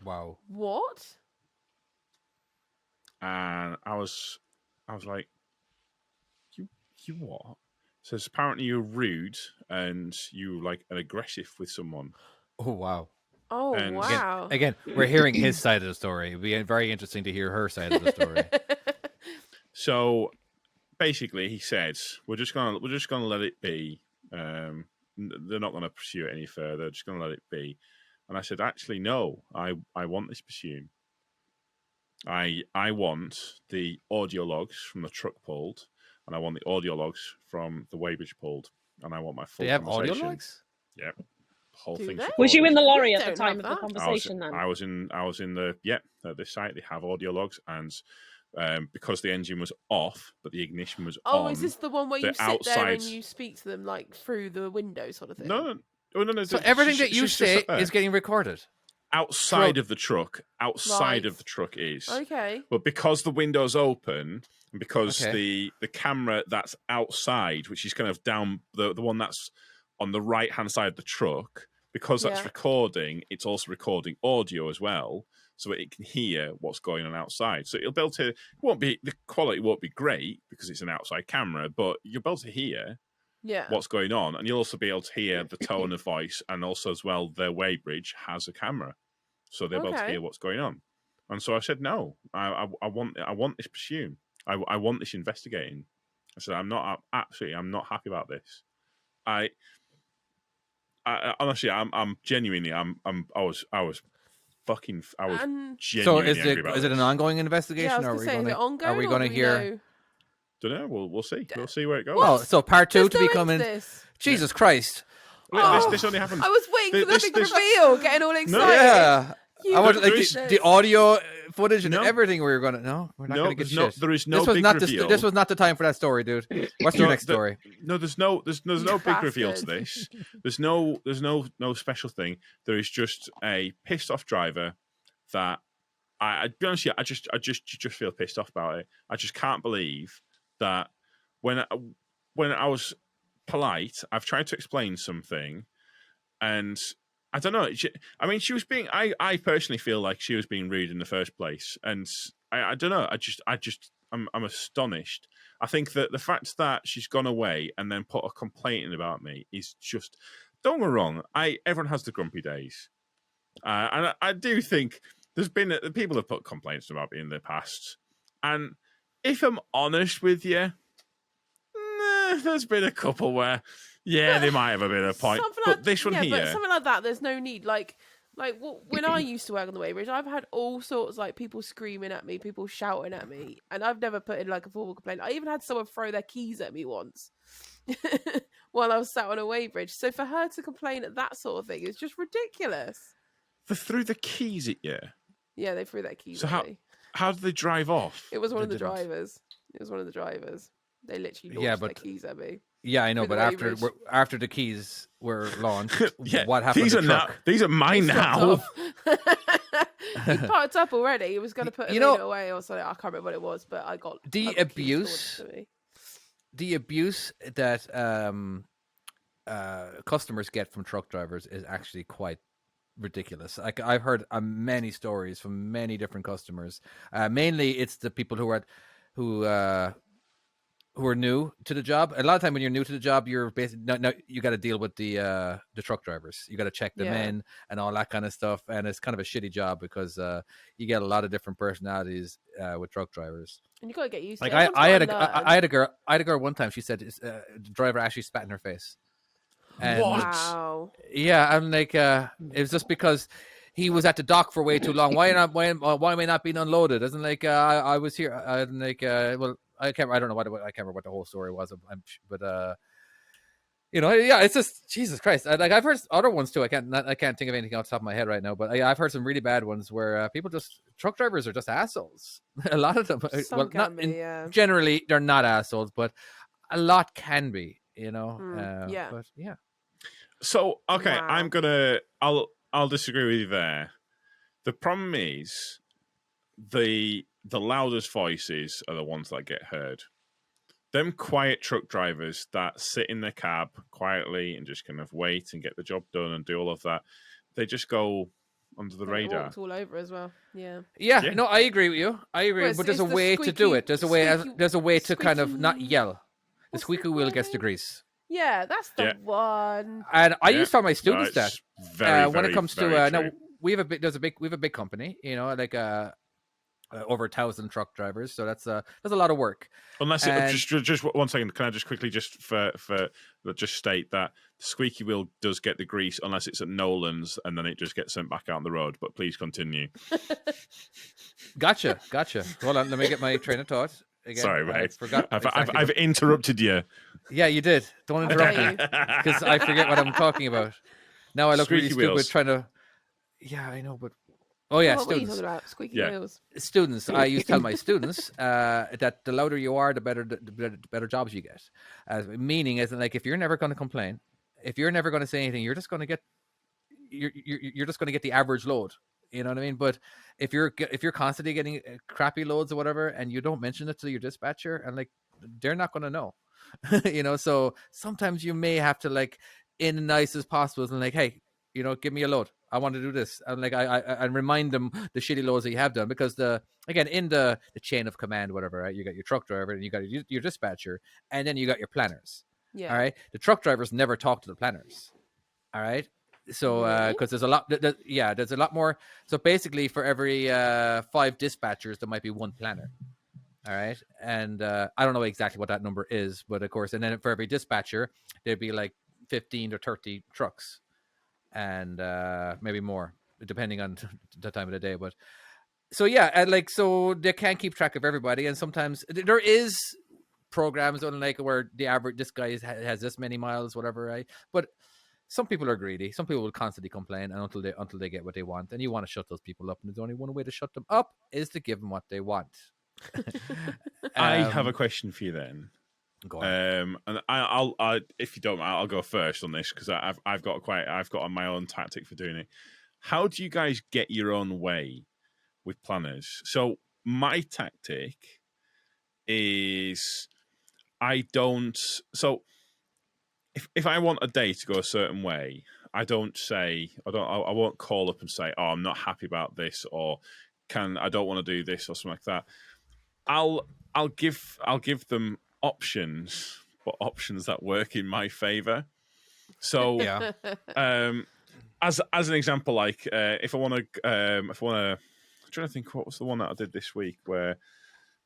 Speaker 3: Wow.
Speaker 2: What?
Speaker 1: And I was like, you what? Says apparently you're rude and you like are aggressive with someone.
Speaker 3: Oh wow.
Speaker 2: Oh,
Speaker 1: And
Speaker 2: wow.
Speaker 3: Again, we're hearing his side of the story. It'd be very interesting to hear her side of the story.
Speaker 1: So basically, he said, "We're just gonna let it be. They're not gonna pursue it any further. They're just gonna let it be." And I said, "Actually, no. I want this pursued. I want the audio logs from the truck pulled, and I want the audio logs from the weighbridge pulled, and I want my full
Speaker 3: They have audio
Speaker 1: conversation."
Speaker 3: logs?
Speaker 1: Yep. Whole
Speaker 2: Do
Speaker 1: thing's
Speaker 2: they?
Speaker 5: Was you in the
Speaker 1: recorded.
Speaker 5: lorry
Speaker 2: We
Speaker 5: at the
Speaker 2: don't
Speaker 5: time
Speaker 2: have
Speaker 5: of the
Speaker 2: that.
Speaker 5: conversation then?
Speaker 1: I was in the at this site. They have audio logs, and because the engine was off but the ignition was on.
Speaker 2: Oh, is this the one where
Speaker 1: the
Speaker 2: you sit there and
Speaker 1: outside-
Speaker 2: you speak to them like through the window sort of thing?
Speaker 1: No. Oh, no.
Speaker 3: So everything that you
Speaker 1: she's just
Speaker 3: say
Speaker 1: sat there.
Speaker 3: is getting recorded.
Speaker 1: outside of the truck.
Speaker 2: Right.
Speaker 1: Of the truck is.
Speaker 2: Okay.
Speaker 1: But because the window's open, and because
Speaker 3: Okay.
Speaker 1: the camera that's outside, which is kind of down the one that's on the right hand side of the truck, because that's
Speaker 2: Yeah.
Speaker 1: recording, it's also recording audio as well, so it can hear what's going on outside. So it'll be able to. The quality won't be great because it's an outside camera, but you'll be able to hear
Speaker 2: Yeah.
Speaker 1: what's going on, and you'll also be able to hear the tone of voice, and also as well, their weighbridge has a camera, so they'll be able to
Speaker 2: Okay.
Speaker 1: hear what's going on. And so I said, no, I want this pursuing. I want this investigating. I said, I'm not happy about this. I honestly, I'm genuinely, I was
Speaker 2: And
Speaker 3: So
Speaker 1: genuinely angry about
Speaker 3: is it an
Speaker 1: this.
Speaker 3: ongoing
Speaker 2: yeah, I
Speaker 3: investigation?
Speaker 2: was
Speaker 3: or
Speaker 2: going to say, is it ongoing?
Speaker 3: are we
Speaker 2: or
Speaker 3: going
Speaker 2: do
Speaker 3: to
Speaker 2: we
Speaker 3: hear?
Speaker 2: know?
Speaker 1: Don't know. We'll see. We'll see where it goes.
Speaker 3: Oh, so part two
Speaker 2: There's
Speaker 3: to
Speaker 2: no
Speaker 3: be
Speaker 2: end to
Speaker 3: coming.
Speaker 2: this.
Speaker 3: Jesus Christ!
Speaker 1: This only happened.
Speaker 2: I was waiting for the
Speaker 1: This-
Speaker 2: big
Speaker 1: this-
Speaker 2: reveal, getting all excited.
Speaker 3: Yeah,
Speaker 2: You
Speaker 3: I want
Speaker 2: got
Speaker 3: like
Speaker 2: this.
Speaker 3: the audio footage and
Speaker 1: No.
Speaker 3: everything. We were gonna we're not
Speaker 1: No,
Speaker 3: gonna get
Speaker 1: there's no-
Speaker 3: shit.
Speaker 1: there is no
Speaker 3: this was
Speaker 1: big
Speaker 3: not
Speaker 1: reveal.
Speaker 3: this was not the time for that story, dude. What's your
Speaker 1: No,
Speaker 3: next story?
Speaker 1: No, there's no big reveal to
Speaker 2: Bastard.
Speaker 1: this. There's no special thing. There is just a pissed off driver that I'd be honest with you, I just feel pissed off about it. I just can't believe that when I was polite, I've tried to explain something, and I don't know. She was being. I personally feel like she was being rude in the first place, and I don't know. I'm astonished. I think that the fact that she's gone away and then put a complaint in about me is just. Don't get me wrong. Everyone has the grumpy days, and I do think there's been people have put complaints about me in the past, and if I'm honest with you, there's been a couple where, they might have a bit of a point,
Speaker 2: Something
Speaker 1: but
Speaker 2: like-
Speaker 1: this one
Speaker 2: yeah,
Speaker 1: here,
Speaker 2: but something like that, there's no need. Like when I used to work on the weighbridge, I've had all sorts like people screaming at me, people shouting at me, and I've never put in like a formal complaint. I even had someone throw their keys at me once while I was sat on a weighbridge. So for her to complain at that sort of thing is just ridiculous.
Speaker 1: they threw the keys at you.
Speaker 2: Yeah, they threw their keys
Speaker 1: So
Speaker 2: at me.
Speaker 1: how did they drive off?
Speaker 2: It was one of
Speaker 3: They
Speaker 2: the
Speaker 3: didn't.
Speaker 2: drivers. It was one of the drivers. They literally
Speaker 3: Yeah,
Speaker 2: launched their
Speaker 3: but-
Speaker 2: keys at me.
Speaker 3: Yeah, I know,
Speaker 2: Through
Speaker 3: but
Speaker 2: the
Speaker 3: after the keys were launched,
Speaker 1: Yeah,
Speaker 3: what happened
Speaker 1: these
Speaker 3: to
Speaker 1: are
Speaker 3: the
Speaker 1: now
Speaker 3: truck?
Speaker 1: these are mine now.
Speaker 2: He parked up already. He was going to put
Speaker 3: You
Speaker 2: it
Speaker 3: know-
Speaker 2: away or something. I can't remember what it was, but I got
Speaker 3: The
Speaker 2: I got keys
Speaker 3: abuse-
Speaker 2: stolen to me.
Speaker 3: The abuse that customers get from truck drivers is actually quite ridiculous. Like I've heard many stories from many different customers. Mainly, it's the people who are new to the job. A lot of time when you're new to the job, you're basically no, you got to deal with the truck drivers. You got to check them
Speaker 2: Yeah.
Speaker 3: in and all that kind of stuff. And it's kind of a shitty job because you get a lot of different personalities with truck drivers.
Speaker 2: And you got to get used to
Speaker 3: Like
Speaker 2: it.
Speaker 3: I had
Speaker 2: Everyone's gotta
Speaker 3: I had a girl one time. She said the driver actually spat in her face. And
Speaker 2: learn.
Speaker 1: What?
Speaker 2: Wow.
Speaker 3: yeah, I'm like, it was just because he was at the dock for way too long. Why am I not being unloaded? Isn't like I was here. I'm like, well, I don't know I can't remember what the whole story was. But yeah, it's just Jesus Christ. Like I've heard other ones too. I can't think of anything off the top of my head right now. But I've heard some really bad ones where truck drivers are just assholes. A lot of them.
Speaker 2: Some
Speaker 3: Well,
Speaker 2: can
Speaker 3: not
Speaker 2: be, yeah.
Speaker 3: generally they're not assholes, but a lot can be.
Speaker 2: yeah.
Speaker 3: But yeah.
Speaker 1: So okay,
Speaker 2: Wow.
Speaker 1: I'll disagree with you there. The problem is the loudest voices are the ones that get heard. Them quiet truck drivers that sit in their cab quietly and just kind of wait and get the job done and do all of that, they just go under the
Speaker 2: They
Speaker 1: radar.
Speaker 2: walked all over as well. Yeah.
Speaker 3: Yeah,
Speaker 1: Yeah.
Speaker 3: no, I agree with you.
Speaker 2: Well,
Speaker 3: but there's a
Speaker 2: it's the
Speaker 3: way to do
Speaker 2: squeaky-
Speaker 3: it. There's a way to kind of not
Speaker 2: squeaky-
Speaker 3: yell. The squeaky wheel gets the grease.
Speaker 2: Yeah, that's the one.
Speaker 3: And I used to tell my students that
Speaker 1: very,
Speaker 3: when it comes to
Speaker 1: very
Speaker 3: now
Speaker 1: true.
Speaker 3: we have a big company, you know, like over 1,000 truck drivers, so that's a lot of work.
Speaker 1: Unless just 1 second, can I just quickly just just state that the squeaky wheel does get the grease unless it's at Nolan's, and then it just gets sent back out on the road. But please continue.
Speaker 3: Gotcha. Hold on, let me get my train of thought again.
Speaker 1: Sorry, mate.
Speaker 3: I forgot.
Speaker 1: I've interrupted you.
Speaker 3: Yeah, you did. Don't interrupt me because I forget what I'm talking about. Now I look really stupid trying to. Yeah, I know, but oh yeah,
Speaker 2: what
Speaker 3: students.
Speaker 2: What are you talking about? Squeaky wheels.
Speaker 3: Students. I used to tell my students that the louder you are, the better jobs you get. Meaning, as in, like, if you're never going to complain, if you're never going to say anything, you're just going to get you're just going to get the average load. You know what I mean? But if you're constantly getting crappy loads or whatever, and you don't mention it to your dispatcher, and like they're not going to know. You know, so sometimes you may have to, like, in the nicest possible, and like, hey, you know, give me a load. I want to do this. And like I remind them the shitty loads that you have done, because again in the chain of command, whatever, right? You got your truck driver, and you got your dispatcher, and then you got your planners. Yeah. All right. The truck drivers never talk to the planners. All right. So because there's a lot. There's a lot more. So basically, for every 5 dispatchers, there might be 1 planner. All right. And I don't know exactly what that number is, but of course, and then for every dispatcher, there'd be like 15 to 30 trucks, and maybe more, depending on the time of the day. But so yeah, and like, so they can't keep track of everybody, and sometimes there is programs on, like, where the average, this guy has this many miles, whatever, right? But some people are greedy. Some people will constantly complain, and until they get what they want, and you want to shut those people up, and there's only one way to shut them up, is to give them what they want.
Speaker 1: I have a question for you then.
Speaker 3: Go on.
Speaker 1: And I'll if you don't, I'll go first on this, because I've got my own tactic for doing it. How do you guys get your own way with planners? So my tactic is I don't. So if I want a day to go a certain way, I won't call up and say, oh, I'm not happy about this, or I don't want to do this, or something like that. I'll give them options, but options that work in my favor. So
Speaker 3: yeah.
Speaker 1: As an example, like if I want to, I'm trying to think, what was the one that I did this week where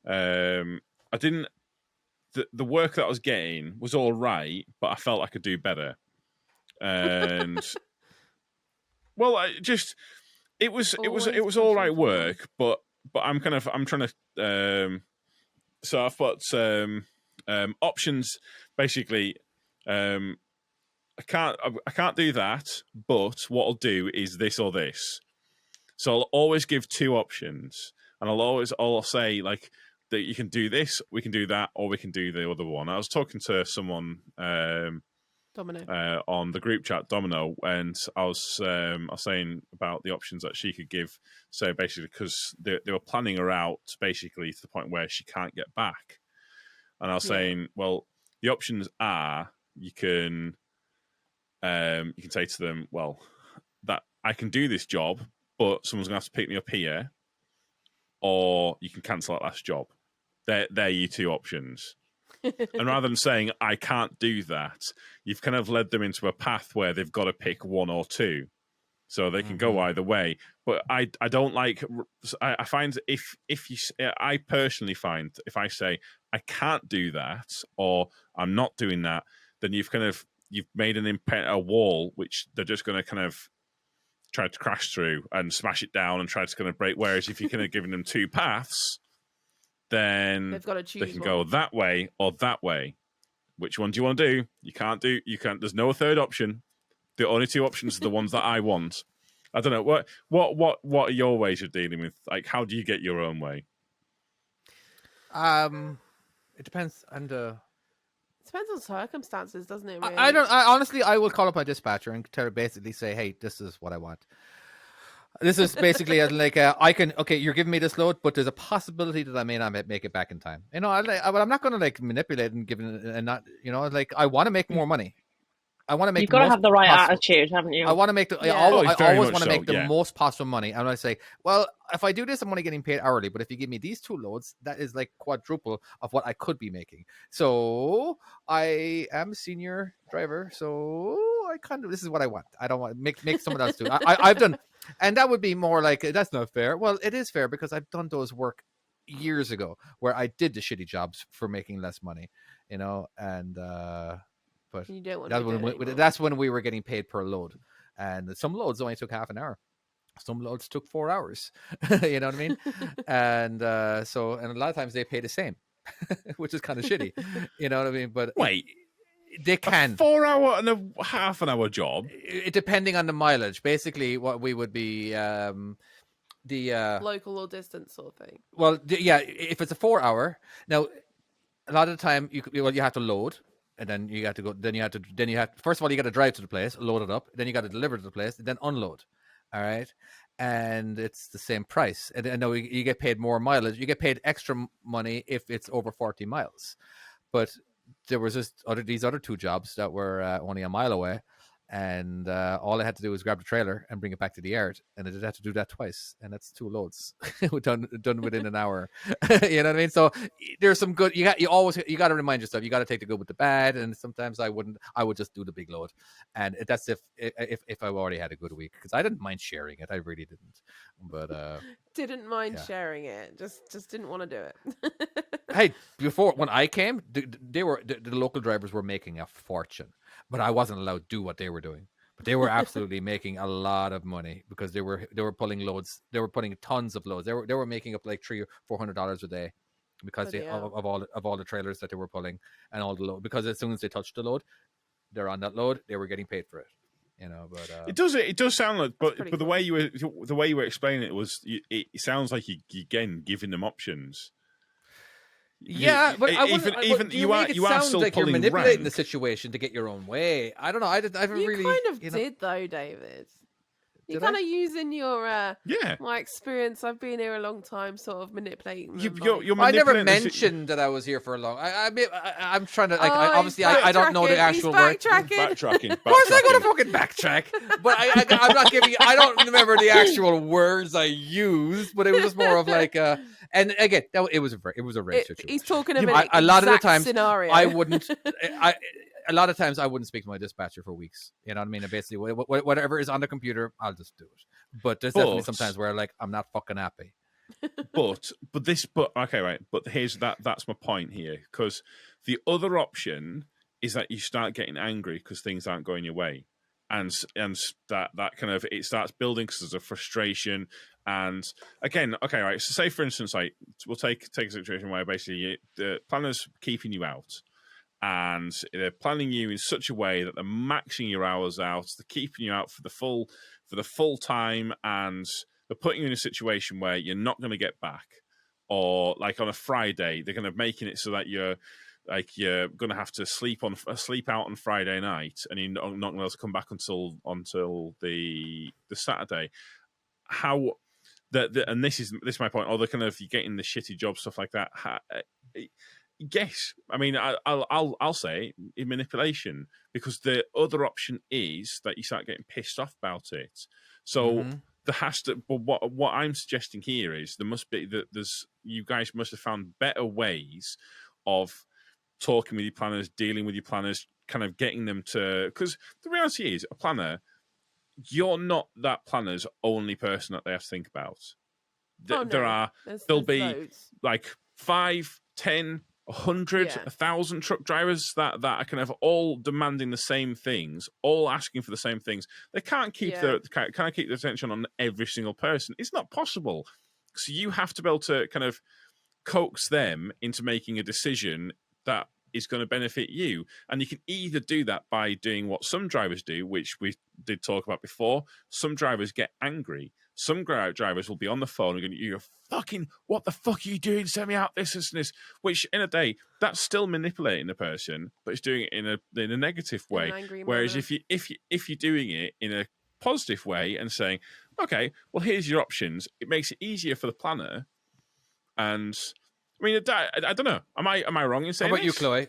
Speaker 1: I didn't. The work that I was getting was all right, but I felt I could do better. And well, it was all right work, but I'm trying to. So I've got options. Basically, I can't do that. But what I'll do is this or this. So I'll always give 2 options, and I'll say, like, that you can do this, we can do that, or we can do the other one. I was talking to someone
Speaker 2: Domino
Speaker 1: on the group chat, Domino, and I was saying about the options that she could give. So basically, because they were planning her out basically to the point where she can't get back, and I was saying, well, the options are you can say to them, well, that I can do this job, but someone's gonna have to pick me up here, or you can cancel that last job. They're your 2 options. And rather than saying, I can't do that, you've kind of led them into a path where they've got to pick 1 or 2. So they can go either way. But I don't like, I find I personally find if I say, I can't do that, or I'm not doing that, then you've made a wall, which they're just going to kind of try to crash through and smash it down and try to kind of break. Whereas if you're kind of giving them 2 paths, then
Speaker 2: they've got to choose.
Speaker 1: They can go that way or that way. Which one do you want to do? You can't. There's no third option. The only 2 options are the ones that I want. I don't know what are your ways of dealing with? Like, how do you get your own way?
Speaker 3: It depends on the.
Speaker 2: It depends on circumstances, doesn't it? Really?
Speaker 3: Honestly, I will call up my dispatcher and basically say, "Hey, this is what I want." This is basically like you're giving me this load, but there's a possibility that I may not make it back in time. You know, I'm not going to like manipulate and give it and not, you know, like I want to make more money. I want to make.
Speaker 5: You've got to have the right
Speaker 3: possible.
Speaker 5: attitude, haven't you?
Speaker 3: I want to make the.
Speaker 2: Yeah.
Speaker 3: I
Speaker 1: Oh,
Speaker 3: always
Speaker 1: very
Speaker 3: want
Speaker 1: much
Speaker 3: to make
Speaker 1: so,
Speaker 3: the
Speaker 1: yeah.
Speaker 3: most possible money. And I say, well, if I do this, I'm only getting paid hourly. But if you give me these 2 loads, that is like quadruple of what I could be making. So I am a senior driver. So I kind of, this is what I want. I don't want to make someone else do it. I've done, and that would be more like, that's not fair. Well, it is fair because I've done those work years ago where I did the shitty jobs for making less money, you know, and but
Speaker 2: You don't want
Speaker 3: that
Speaker 2: to do it
Speaker 3: when,
Speaker 2: anymore.
Speaker 3: that's when we were getting paid per load, and some loads only took half an hour, some loads took 4 hours. You know what I mean? And so, and a lot of times they pay the same, which is kind of shitty. You know what I mean? But
Speaker 1: Wait,
Speaker 3: they
Speaker 1: a
Speaker 3: can
Speaker 1: 4 hour and a half an hour job.
Speaker 3: depending on the mileage. Basically, what we would be
Speaker 2: Local or distance sort of thing.
Speaker 3: well, yeah, if it's a 4 hour, now a lot of the time you have to load, and then you have to go. Then you have first of all you got to drive to the place, load it up, then you got to deliver to the place, and then unload. All right, and it's the same price. And I know you get paid more mileage. You get paid extra money if it's over 40 miles. But there was these other 2 jobs that were only a mile away. And all I had to do was grab the trailer and bring it back to the yard, and I did have to do that twice, and that's 2 loads done within an hour. You know what I mean? So there's some good. You got to remind yourself. You got to take the good with the bad, and sometimes I would just do the big load, and that's if I already had a good week, because I didn't mind sharing it. I really didn't, but
Speaker 2: Didn't mind
Speaker 3: yeah.
Speaker 2: sharing it. Just didn't want to do it.
Speaker 3: Hey, before when I came, the local drivers were making a fortune, but I wasn't allowed to do what they were doing. But they were absolutely making a lot of money because they were pulling loads. They were putting tons of loads. They were making up like $300-400 a day because of all the trailers that they were pulling and all the load. Because as soon as they touched the load, they're on that load. They were getting paid for it. You know, but
Speaker 1: It does sound like, but
Speaker 2: pretty
Speaker 1: the
Speaker 2: cool.
Speaker 1: way you were explaining it was, it sounds like you again giving them options.
Speaker 3: yeah, but I wouldn't.
Speaker 1: Even
Speaker 3: you are
Speaker 1: still
Speaker 3: sound like you're
Speaker 1: pulling
Speaker 3: manipulating the
Speaker 1: rank.
Speaker 3: situation to get your own way. I don't know. I haven't
Speaker 2: You
Speaker 3: really.
Speaker 2: kind of
Speaker 3: you know,
Speaker 2: did though, David. You're
Speaker 3: Did I?
Speaker 2: kind of using your
Speaker 1: Yeah,
Speaker 2: my experience. I've been here a long time, sort of manipulating.
Speaker 1: you're
Speaker 3: I never
Speaker 1: manipulating the
Speaker 3: mentioned that I was here for a long. I'm trying to like.
Speaker 2: Oh,
Speaker 3: Obviously,
Speaker 2: he's
Speaker 3: I don't know the
Speaker 2: backtracking,
Speaker 3: actual
Speaker 2: he's
Speaker 3: word.
Speaker 2: backtracking.
Speaker 1: backtracking.
Speaker 3: Of course, I gotta fucking backtrack. But I'm not giving. I don't remember the actual words I used, but it was just more of like. And again, it was a rare situation.
Speaker 2: He's talking
Speaker 3: Yeah,
Speaker 2: about
Speaker 3: a lot of the times
Speaker 2: scenario.
Speaker 3: I wouldn't. A lot of times I wouldn't speak to my dispatcher for weeks. You know what I mean? And basically, whatever is on the computer, I'll just do it. But there's definitely sometimes where like I'm not fucking happy.
Speaker 1: But okay, right. But that's my point here, because the other option is that you start getting angry because things aren't going your way, and that kind of, it starts building because there's a frustration. And again, okay, right. So say for instance, like we'll take a situation where basically the planner's keeping you out, and they're planning you in such a way that they're maxing your hours out, they're keeping you out for the full time, and they're putting you in a situation where you're not going to get back. Or like on a Friday, they're going to making it so that you're going to have to sleep out on Friday night, and you're not going to be able to come back until the Saturday. How and this is my point. Or the kind of, you're getting the shitty job, stuff like that. Yes, I mean, I'll say manipulation, because the other option is that you start getting pissed off about it. So there has to. But what I'm suggesting here is you guys must have found better ways of talking with your planners, dealing with your planners, kind of getting them to. Because the reality is, a planner, you're not that planner's only person that they have to think about. There'll be
Speaker 2: loads.
Speaker 1: like 5, 10, 100, 1,000 truck drivers that are kind of all demanding the same things, all asking for the same things. They can't keep their attention on every single person. It's not possible. So you have to be able to kind of coax them into making a decision that is going to benefit you. And you can either do that by doing what some drivers do, which we did talk about before. Some drivers get angry. Some drivers will be on the phone and you're fucking, what the fuck are you doing? Send me out this and this. Which in a day, that's still manipulating the person, but it's doing it in a negative way. Whereas if you're doing it in a positive way and saying, okay, well, here's your options, it makes it easier for the planner. And I mean, I don't know. Am I wrong in saying
Speaker 3: How about you,
Speaker 1: this?
Speaker 3: Chloe?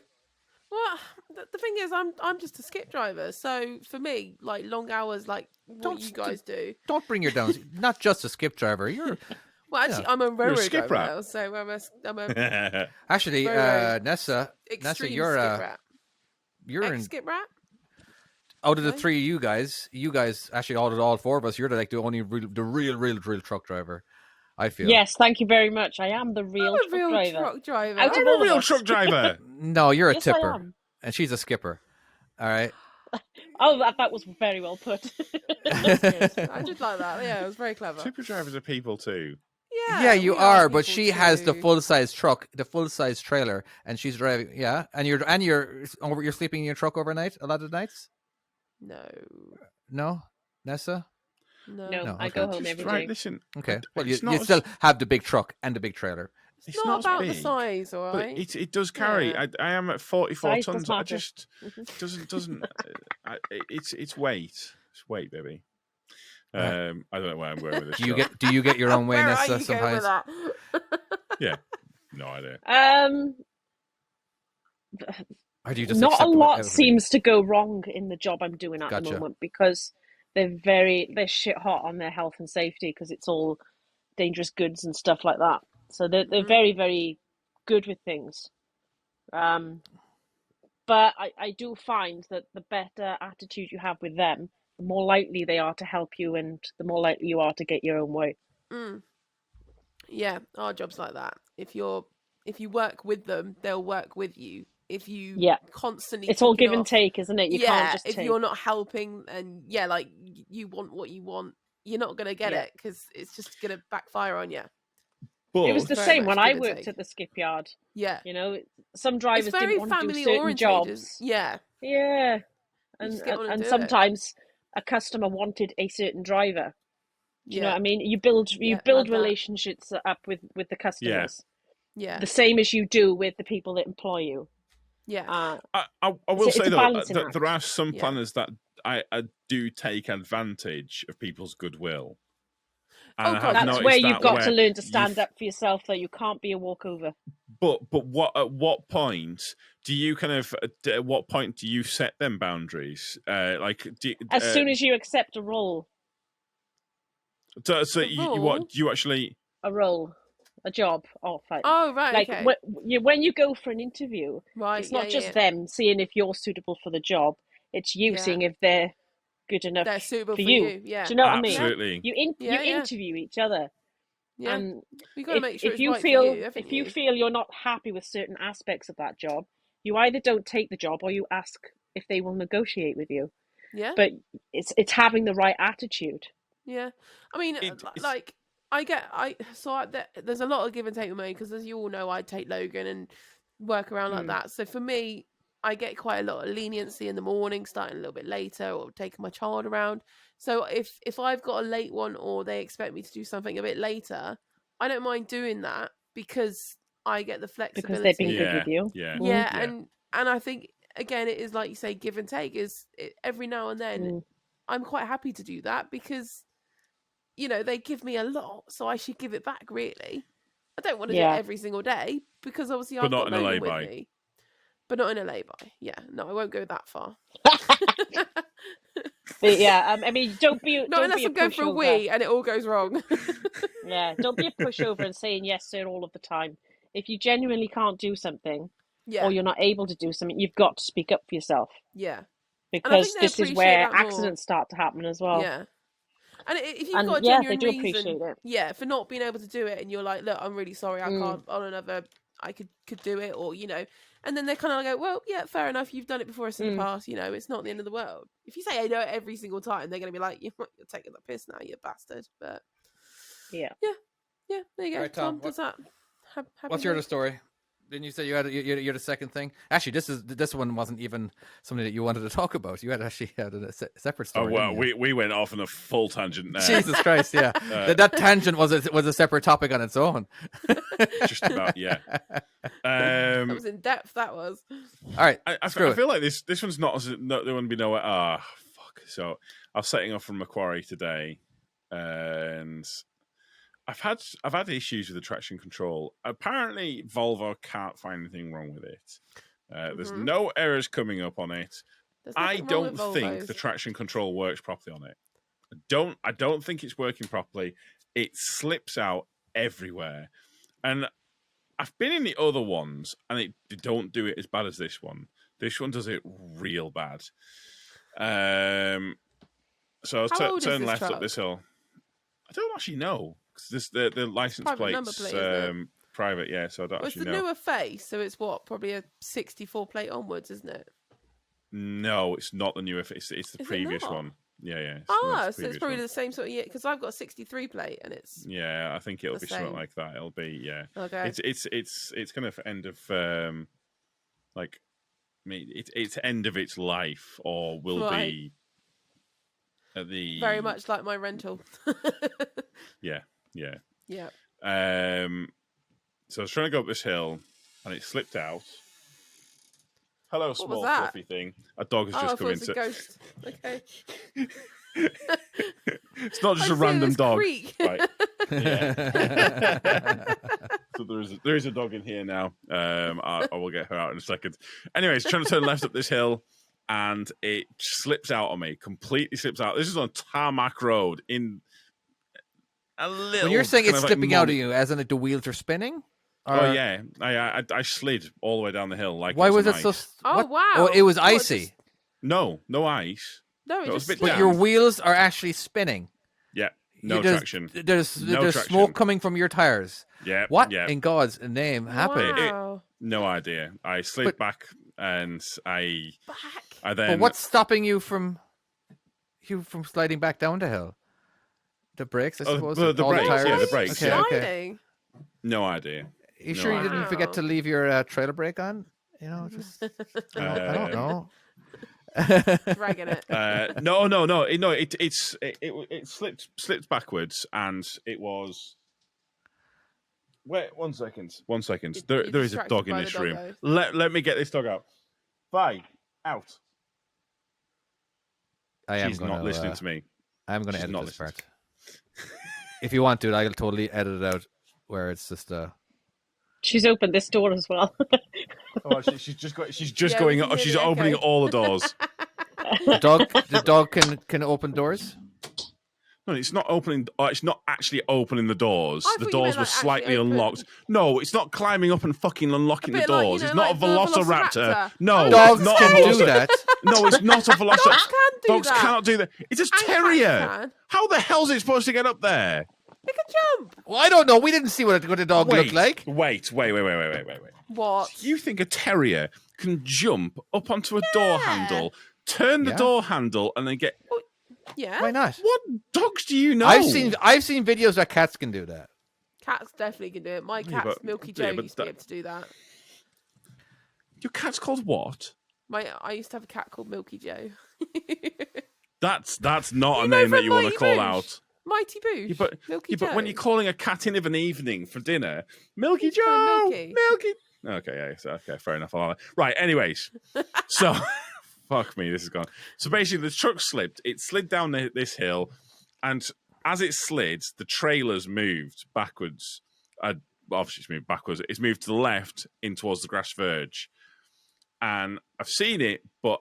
Speaker 2: Well, the thing is, I'm just a skip driver. So for me, like long hours, like what you guys do.
Speaker 3: Don't bring your downs. Not just a skip driver. You're
Speaker 2: Well, actually, I'm a railroad
Speaker 1: skip
Speaker 2: driver
Speaker 1: rat.
Speaker 2: now, so I'm a
Speaker 3: actually
Speaker 2: very
Speaker 3: Nessa,
Speaker 2: extreme
Speaker 3: you're
Speaker 2: skip rat.
Speaker 3: you're in
Speaker 2: Skip rat.
Speaker 3: out of the three of you guys actually out of all four of us, you're the only real truck driver. I feel.
Speaker 5: Yes, thank you very much. I am the real
Speaker 2: I'm a
Speaker 5: truck
Speaker 2: real
Speaker 5: driver.
Speaker 2: truck driver.
Speaker 5: Out of
Speaker 1: I'm
Speaker 5: all
Speaker 1: a
Speaker 5: of
Speaker 1: real
Speaker 5: us.
Speaker 1: truck driver.
Speaker 3: No, you're a
Speaker 5: Yes, I
Speaker 3: tipper,
Speaker 5: am.
Speaker 3: and she's a skipper. All right.
Speaker 5: Oh, that was very well put.
Speaker 2: That's good. I did like that. Yeah, it was very clever.
Speaker 1: Tipper drivers are people too.
Speaker 3: Yeah, you
Speaker 2: we
Speaker 3: are, but
Speaker 2: people
Speaker 3: she has the
Speaker 2: too.
Speaker 3: full size truck, the full size trailer, and she's driving. Yeah, and you're sleeping in your truck overnight a lot of nights. No, Nessa.
Speaker 5: No,
Speaker 3: No,
Speaker 5: I
Speaker 3: okay.
Speaker 5: go home every day.
Speaker 1: Listen.
Speaker 3: Okay, well you
Speaker 1: it's not
Speaker 3: still have the big truck and the big trailer.
Speaker 2: It's not about the
Speaker 1: big,
Speaker 2: size, all
Speaker 1: but
Speaker 2: right?
Speaker 1: it does carry.
Speaker 2: Yeah.
Speaker 1: I am at 44
Speaker 5: Size does
Speaker 1: tons. I
Speaker 5: matter.
Speaker 1: just doesn't. It's weight. It's weight, baby. I don't know where I'm going with this.
Speaker 3: Do you get your own way,
Speaker 2: Where
Speaker 3: Nessa?
Speaker 2: are you going with
Speaker 3: Sometimes.
Speaker 2: that?
Speaker 1: Yeah, no idea.
Speaker 3: Or do you just
Speaker 5: Not a
Speaker 3: accept
Speaker 5: lot
Speaker 3: everything?
Speaker 5: seems to go wrong in the job I'm doing at the
Speaker 3: Gotcha.
Speaker 5: moment because they're shit hot on their health and safety because it's all dangerous goods and stuff like that. So they're very, very good with things. But I do find that the better attitude you have with them, the more likely they are to help you and the more likely you are to get your own way.
Speaker 2: Yeah, our job's like that. If you work with them, they'll work with you. If you constantly
Speaker 5: it's all
Speaker 2: kicking
Speaker 5: give and
Speaker 2: off-
Speaker 5: take, isn't it? You can't just
Speaker 2: if
Speaker 5: take.
Speaker 2: you're not helping and like you want what you want, you're not gonna get it because it's just gonna backfire on you.
Speaker 1: But
Speaker 5: It was the
Speaker 2: Very
Speaker 5: same
Speaker 2: much
Speaker 5: when
Speaker 2: give
Speaker 5: I
Speaker 2: and
Speaker 5: worked
Speaker 2: take.
Speaker 5: at the skipyard.
Speaker 2: Yeah,
Speaker 5: You know, some drivers
Speaker 2: it's very
Speaker 5: didn't want to do
Speaker 2: family
Speaker 5: certain
Speaker 2: oriented.
Speaker 5: jobs.
Speaker 2: Yeah,
Speaker 5: Yeah,
Speaker 2: You just get on and
Speaker 5: and
Speaker 2: do it.
Speaker 5: sometimes a customer wanted a certain driver. Do you know
Speaker 2: Yeah.
Speaker 5: what I mean? You build
Speaker 2: like that.
Speaker 5: relationships up with the customers,
Speaker 2: Yeah,
Speaker 5: the same as you do with the people that employ you.
Speaker 2: yeah.
Speaker 1: I will
Speaker 5: it's
Speaker 1: say
Speaker 5: a
Speaker 1: though
Speaker 5: balancing
Speaker 1: that
Speaker 5: act.
Speaker 1: there are some
Speaker 2: Yeah.
Speaker 1: planners that I do take advantage of people's goodwill. And
Speaker 2: Oh,
Speaker 1: I
Speaker 2: God,
Speaker 1: have
Speaker 5: That's
Speaker 1: noticed
Speaker 5: where you've
Speaker 1: that
Speaker 5: got
Speaker 1: where
Speaker 5: to learn to
Speaker 1: you've-
Speaker 5: stand up for yourself. Though you can't be a walkover.
Speaker 1: But at what point do you at what point do you set them boundaries?
Speaker 5: As soon as you accept a role,
Speaker 1: so
Speaker 2: The role?
Speaker 1: you actually
Speaker 5: a job, fine.
Speaker 2: Oh, right.
Speaker 5: Like
Speaker 2: okay.
Speaker 5: when you go for an interview,
Speaker 2: Right.
Speaker 5: it's not
Speaker 2: yeah,
Speaker 5: just them seeing if you're suitable for the job. It's you
Speaker 2: Yeah.
Speaker 5: seeing if they're good enough
Speaker 2: They're suitable
Speaker 5: for
Speaker 2: for
Speaker 5: you.
Speaker 2: you. Yeah.
Speaker 5: Do you know what I mean?
Speaker 1: absolutely.
Speaker 5: You
Speaker 2: Yeah, yeah.
Speaker 5: interview each other,
Speaker 2: Yeah.
Speaker 5: and
Speaker 2: You got to make sure
Speaker 5: if
Speaker 2: it's
Speaker 5: you
Speaker 2: right
Speaker 5: feel
Speaker 2: for you. haven't
Speaker 5: if you feel you're not happy with certain aspects of that job, you either don't take the job or you ask if they will negotiate with you.
Speaker 2: Yeah.
Speaker 5: But it's having the right attitude.
Speaker 2: Yeah, I mean,
Speaker 1: It's-
Speaker 2: like there's a lot of give and take with me because, as you all know, I take Logan and work around like that. So for me, I get quite a lot of leniency in the morning, starting a little bit later, or taking my child around. So if I've got a late one or they expect me to do something a bit later, I don't mind doing that because I get the flexibility.
Speaker 5: Because they've been good with you.
Speaker 2: Yeah, and I think again, it is like you say, give and take. Every now and then, I'm quite happy to do that because, they give me a lot, so I should give it back. Really, I don't want to do it every single day because obviously I've got Logan with me. But not in a lay-by. Yeah, no, I won't go that far.
Speaker 5: I mean, don't be
Speaker 2: unless I'm going for a wee and it all goes wrong.
Speaker 5: Yeah, don't be a pushover and saying yes sir all of the time. If you genuinely can't do something, or you're not able to do something, you've got to speak up for yourself.
Speaker 2: Yeah,
Speaker 5: because this is where accidents start to happen as well.
Speaker 2: Yeah, and if you've got a genuine reason, for not being able to do it, and you're like, look, I'm really sorry, I can't. On another, I could do it, or and then they're kind of like, well, yeah, fair enough, you've done it before us in the past. It's not the end of the world. If you say I do it every single time, they're going to be like, you're taking the piss now, you bastard. But yeah. There you go.
Speaker 3: Right, Tom,
Speaker 2: does that?
Speaker 3: What's your other story? Didn't you say you had the second thing? Actually, this one wasn't even something that you wanted to talk about. You had a separate story.
Speaker 1: Oh well, we went off on a full tangent there.
Speaker 3: Jesus Christ! Yeah, that tangent was a separate topic on its own.
Speaker 1: Just about, yeah.
Speaker 2: That was in depth. That was.
Speaker 3: All right.
Speaker 1: I feel like this one's not there wouldn't be nowhere. Fuck. So I was setting off from Macquarie today, and I've had issues with the traction control. Apparently, Volvo can't find anything wrong with it, There's no errors coming up on it. I don't think the
Speaker 2: Volvos.
Speaker 1: traction control works properly on it. I don't think it's working properly. It slips out everywhere. And I've been in the other ones, and they don't do it as bad as this one. This one does it real bad. So I was turning left up this hill. I don't actually know. Because the license plate's private, yeah, so I don't actually know.
Speaker 2: It's the newer face, so it's probably a 64 plate onwards, isn't it?
Speaker 1: No, it's not the newer face. It's the previous one. Yeah.
Speaker 2: So it's probably the same sort of year, because I've got a 63 plate, and it's...
Speaker 1: Yeah, I think it'll be something like that. It'll be, yeah.
Speaker 2: Okay.
Speaker 1: It's kind of end of, it's end of its life, or will be at the...
Speaker 2: Very much like my rental.
Speaker 1: Yeah.
Speaker 2: Yeah.
Speaker 1: So I was trying to go up this hill, and it slipped out. Hello, small fluffy thing. A dog has just come into.
Speaker 2: A ghost. Okay.
Speaker 1: It's not just a random dog. Right.
Speaker 2: Yeah.
Speaker 1: So there is a dog in here now. I will get her out in a second. Anyways, trying to turn left up this hill, and it slips out on me. Completely slips out. This is on tarmac road in a little.
Speaker 3: When you're saying it's slipping out of you, as in the wheels are spinning.
Speaker 1: Oh yeah, I slid all the way down the hill.
Speaker 3: Why was it so?
Speaker 2: Oh wow!
Speaker 3: Oh, it was icy.
Speaker 1: No ice.
Speaker 2: No, it
Speaker 1: was
Speaker 2: just.
Speaker 3: But your wheels are actually spinning.
Speaker 1: Yeah, no traction.
Speaker 3: There's smoke coming from your tires.
Speaker 1: Yeah.
Speaker 3: What
Speaker 1: yeah.
Speaker 3: in God's name happened?
Speaker 2: Wow.
Speaker 1: No idea. I slid back, and I then.
Speaker 3: But what's stopping you from sliding back down the hill? The brakes, I suppose.
Speaker 1: The
Speaker 3: all
Speaker 1: brakes.
Speaker 3: the tires?
Speaker 1: Yeah, the brakes.
Speaker 3: Okay.
Speaker 1: No idea.
Speaker 3: You sure you didn't forget to leave your trailer brake on? You know, just I don't know.
Speaker 2: Dragging it.
Speaker 1: No. It slipped backwards, and it was. Wait, 1 second. 1 second. There is a dog in this room. Let me get this dog out. Vi, out. She's not listening to me.
Speaker 3: I'm going to edit this part. If you want to, I'll totally edit it out where it's just
Speaker 5: She's opened this door as well.
Speaker 1: She's just going. She's opening all the doors.
Speaker 3: The dog can open doors.
Speaker 1: No, it's not opening. It's not actually opening the doors.
Speaker 2: I
Speaker 1: The doors were slightly unlocked. No, it's not climbing up and fucking unlocking the doors. It's not a velociraptor. No,
Speaker 3: dogs
Speaker 1: not
Speaker 3: can do that.
Speaker 1: No, it's not a velociraptor.
Speaker 2: Dogs
Speaker 1: cannot do that. It's a terrier. How the hell is it supposed to get up there?
Speaker 2: It can jump.
Speaker 3: Well, I don't know. We didn't see what the dog looked like.
Speaker 1: Wait.
Speaker 2: What?
Speaker 1: You think a terrier can jump up onto a door handle, turn the door handle, and then get?
Speaker 2: Yeah.
Speaker 3: Why not?
Speaker 1: What dogs do you know?
Speaker 3: I've seen videos that cats can do that.
Speaker 2: Cats definitely can do it. My cat's Milky Joe used to be able to do that.
Speaker 1: Your cat's called what?
Speaker 2: I used to have a cat called Milky Joe.
Speaker 1: That's not a name that you want to call out.
Speaker 2: Mighty Boosh. Milky Joe.
Speaker 1: But when you're calling a cat in of an evening for dinner, Milky Joe, Milky. Okay, fair enough. Right, anyways, so fuck me, this is gone. So basically, the truck slipped. It slid down this hill, and as it slid, the trailers moved backwards. Obviously, it's moved backwards. It's moved to the left in towards the grass verge, and I've seen it, but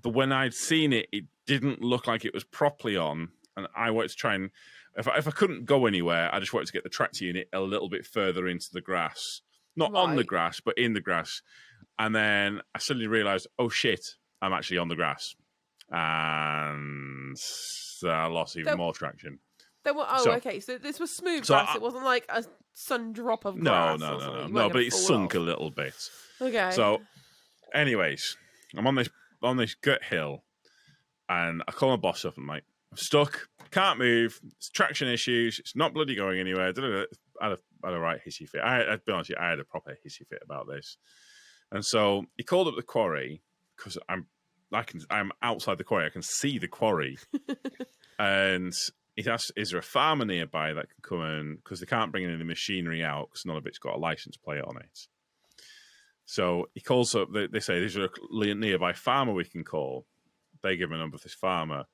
Speaker 1: when I'd seen it, it didn't look like it was properly on. And I wanted to try and, if I couldn't go anywhere, I just wanted to get the tractor unit a little bit further into the grass. Not on the grass, but in the grass. And then I suddenly realised, oh shit, I'm actually on the grass. And I lost even more traction.
Speaker 2: Okay. So this was smooth grass. It wasn't like a sun drop of grass.
Speaker 1: No, but it sunk a little bit.
Speaker 2: Okay.
Speaker 1: So, anyways, I'm on this gut hill, and I call my boss up and I'm like, I'm stuck, can't move, it's traction issues, it's not bloody going anywhere. I had a right hissy fit. I'd be honest with you, I had a proper hissy fit about this. And so he called up the quarry, because I'm outside the quarry, I can see the quarry. And he asked, is there a farmer nearby that can come in, because they can't bring any machinery out because none of it's got a license plate on it. So he calls up, they say, is there a nearby farmer we can call? They give him a number of this farmer.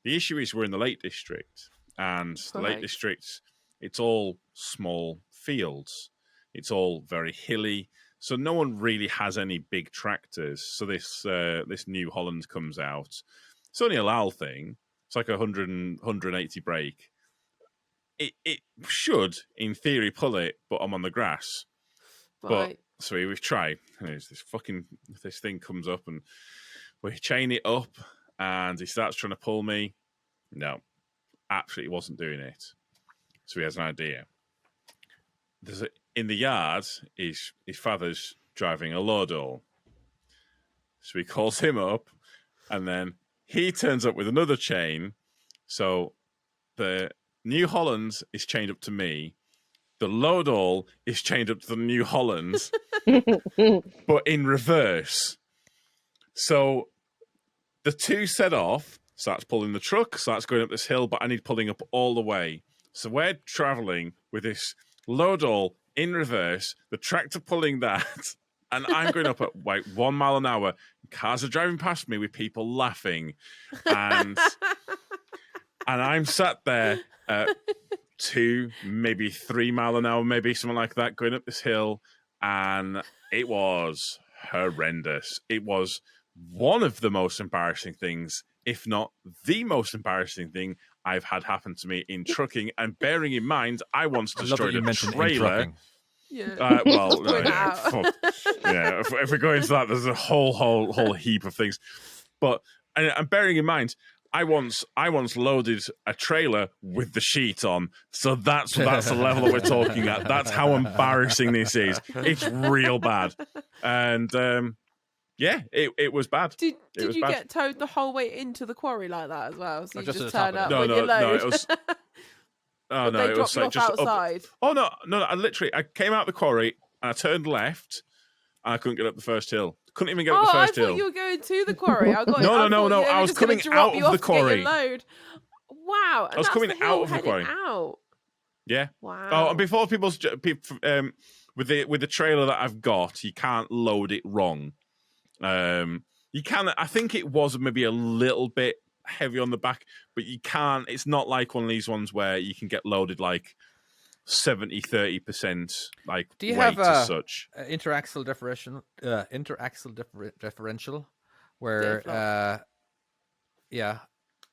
Speaker 1: The issue is we're in the Lake District, and the Lake District, it's all small fields. It's all very hilly. So no one really has any big tractors. So this New Holland comes out. It's only a Lal thing. It's like 180 brake. It should, in theory, pull it, but I'm on the grass.
Speaker 2: Right.
Speaker 1: But so we've tried. This thing comes up and we chain it up, and he starts trying to pull me. No, absolutely wasn't doing it. So he has an idea. In the yard, his father's driving a load-all. So he calls him up, and then he turns up with another chain. So the New Holland is chained up to me. The load-all is chained up to the New Holland, but in reverse. So the two set off, starts pulling the truck, starts going up this hill, but I need pulling up all the way. So we're traveling with this load-all in reverse, the tractor pulling that, and I'm going up at 1 mile an hour. Cars are driving past me with people laughing, and I'm sat there at 2, maybe 3 mile an hour, maybe something like that, going up this hill, and it was horrendous. It was one of the most embarrassing things, if not the most embarrassing thing I've had happen to me in trucking. And bearing in mind, I once destroyed a trailer.
Speaker 2: Yeah.
Speaker 1: Well, no, yeah. If we go into that, there's a whole heap of things. But and bearing in mind, I once loaded a trailer with the sheet on, so that's the level that we're talking at. That's how embarrassing this is. It's real bad, and yeah, it was bad.
Speaker 2: Did you get towed the whole way into the quarry like that as well? So you just
Speaker 3: to the
Speaker 2: turn
Speaker 3: top
Speaker 2: up
Speaker 3: of
Speaker 2: with your load?
Speaker 1: No, it was. Oh no,
Speaker 2: they
Speaker 1: it was
Speaker 2: dropped you
Speaker 1: like
Speaker 2: off
Speaker 1: just
Speaker 2: outside.
Speaker 1: Oh no! I came out the quarry and I turned left, and I couldn't get up the first hill. Couldn't even get up the first
Speaker 2: I
Speaker 1: hill.
Speaker 2: thought you were going to the quarry. I got
Speaker 1: No. I was coming out of the quarry.
Speaker 2: Wow!
Speaker 1: I was coming out of the quarry.
Speaker 2: Out.
Speaker 1: Yeah.
Speaker 2: Wow.
Speaker 1: Oh, and before people with the trailer that I've got, you can't load it wrong. You can. I think it was maybe a little bit heavy on the back, but you can't. It's not like one of these ones where you can get loaded like 70-30% like
Speaker 3: Do you
Speaker 1: weight
Speaker 3: have
Speaker 1: as such.
Speaker 3: Interaxle differential, where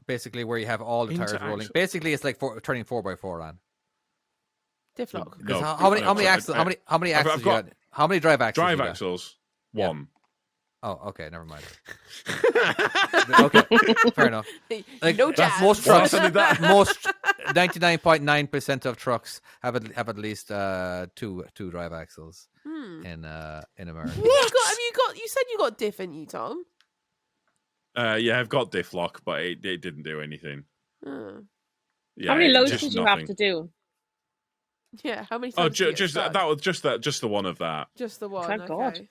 Speaker 3: basically where you have all the tires rolling. Basically, it's like turning 4x4 on.
Speaker 2: Diff lock.
Speaker 1: No,
Speaker 3: how many axles? How many axles?
Speaker 1: I've got
Speaker 3: how many drive axles?
Speaker 1: Drive axles. One.
Speaker 3: Oh, okay, never mind. Okay, fair enough. Like,
Speaker 2: No jazz.
Speaker 3: most trucks, 99.9% of trucks have at least two drive axles in America.
Speaker 2: You said you got diff, didn't you, Tom?
Speaker 1: Yeah, I've got diff lock, but it didn't do anything. Yeah,
Speaker 5: how many loads
Speaker 1: just
Speaker 5: did you
Speaker 1: nothing.
Speaker 5: have to do?
Speaker 2: Yeah, how many
Speaker 1: Oh,
Speaker 2: times did you get stuck?
Speaker 1: just the one of that.
Speaker 2: Just the one.
Speaker 5: Thank God.
Speaker 2: Okay.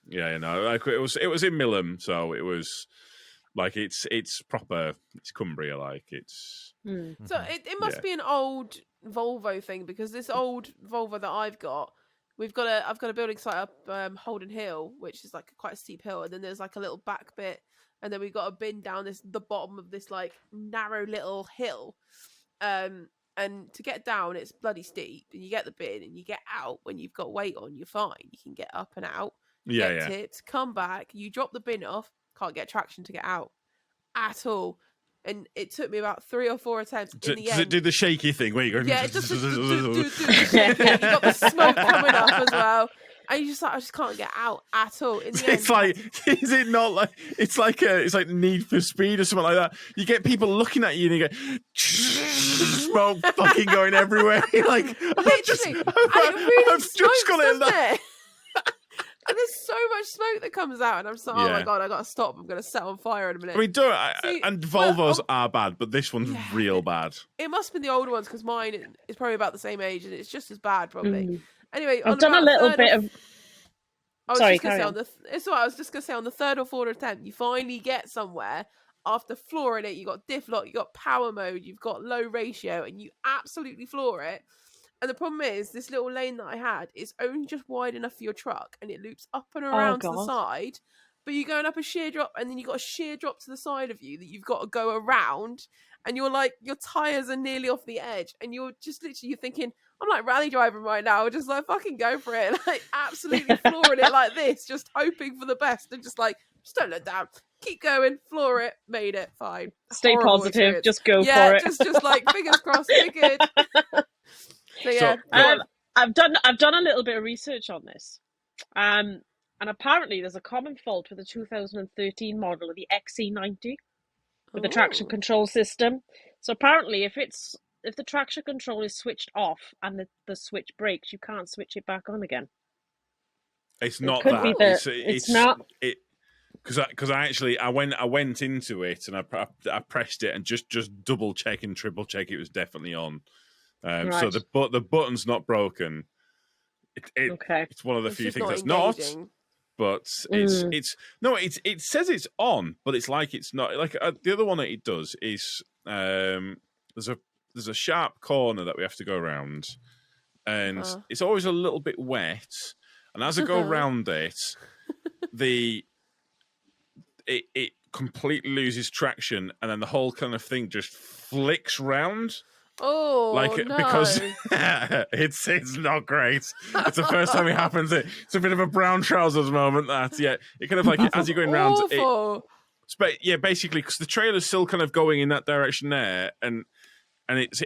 Speaker 1: Yeah, like it was in Millham, so it was like it's proper. It's Cumbria, like it's.
Speaker 2: So it must be an old Volvo thing, because this old Volvo that I've got a building site up Holden Hill, which is like quite a steep hill, and then there's like a little back bit, and then we've got a bin down the bottom of this like narrow little hill, and to get down it's bloody steep, and you get the bin and you get out when you've got weight on, you're fine, you can get up and out. Get tipped, come back, you drop the bin off, can't get traction to get out at all. And it took me about 3 or 4 attempts. In the end,
Speaker 1: does it do the shaky thing where you go?
Speaker 2: Yeah, it does. You got the smoke coming up as well, and you just like, I just can't get out at all. In the
Speaker 1: It's
Speaker 2: end,
Speaker 1: like, is it not like it's like Need for Speed or something like that? You get people looking at you and you get smoke fucking going everywhere. You're like, I've just got it in that.
Speaker 2: And there's so much smoke that comes out, and I'm just like, oh my God, I gotta stop. I'm gonna set on fire in a minute.
Speaker 1: I mean, and Volvos are bad, but this one's real bad.
Speaker 2: It must have been the older ones, because mine is probably about the same age, and it's just as bad, probably. Anyway,
Speaker 5: I've done a little bit of.
Speaker 2: I was just gonna say on the 3rd or 4th attempt, you finally get somewhere after flooring it. You got diff lock, you got power mode, you've got low ratio, and you absolutely floor it. And the problem is, this little lane that I had is only just wide enough for your truck, and it loops up and around to the side. but you're going up a sheer drop, and then you've got a sheer drop to the side of you that you've got to go around, and you're like, your tires are nearly off the edge, and you're just literally, you're thinking, I'm like rally driving right now, just like fucking go for it, like absolutely flooring it like this, just hoping for the best, and just like, just don't look down, keep going, floor it, made it, fine.
Speaker 5: Stay
Speaker 2: Horrible
Speaker 5: positive,
Speaker 2: experience.
Speaker 5: just go for it.
Speaker 2: just like fingers crossed, we're good. So yeah,
Speaker 5: I've done a little bit of research on this, and apparently there's a common fault with the 2013 model of the XC90 with the traction control system. So apparently, if the traction control is switched off and the switch breaks, you can't switch it back on again.
Speaker 1: It's not
Speaker 5: could
Speaker 1: that.
Speaker 5: be it's not.
Speaker 1: Because I went into it and I pressed it and just double check and triple check it was definitely on.
Speaker 5: Right.
Speaker 1: So the button's not broken. It's one of the few things that's not. But it says it's on, but it's like it's not. Like the other one that it does is there's a sharp corner that we have to go around, and it's always a little bit wet. And as I go around it, it completely loses traction, and then the whole kind of thing just flicks round.
Speaker 2: Oh, no.
Speaker 1: Because it's not great. It's the first time it happens. It's a bit of a brown trousers moment. It kind of like as you're going round. Basically, because the trailer's still kind of going in that direction there, and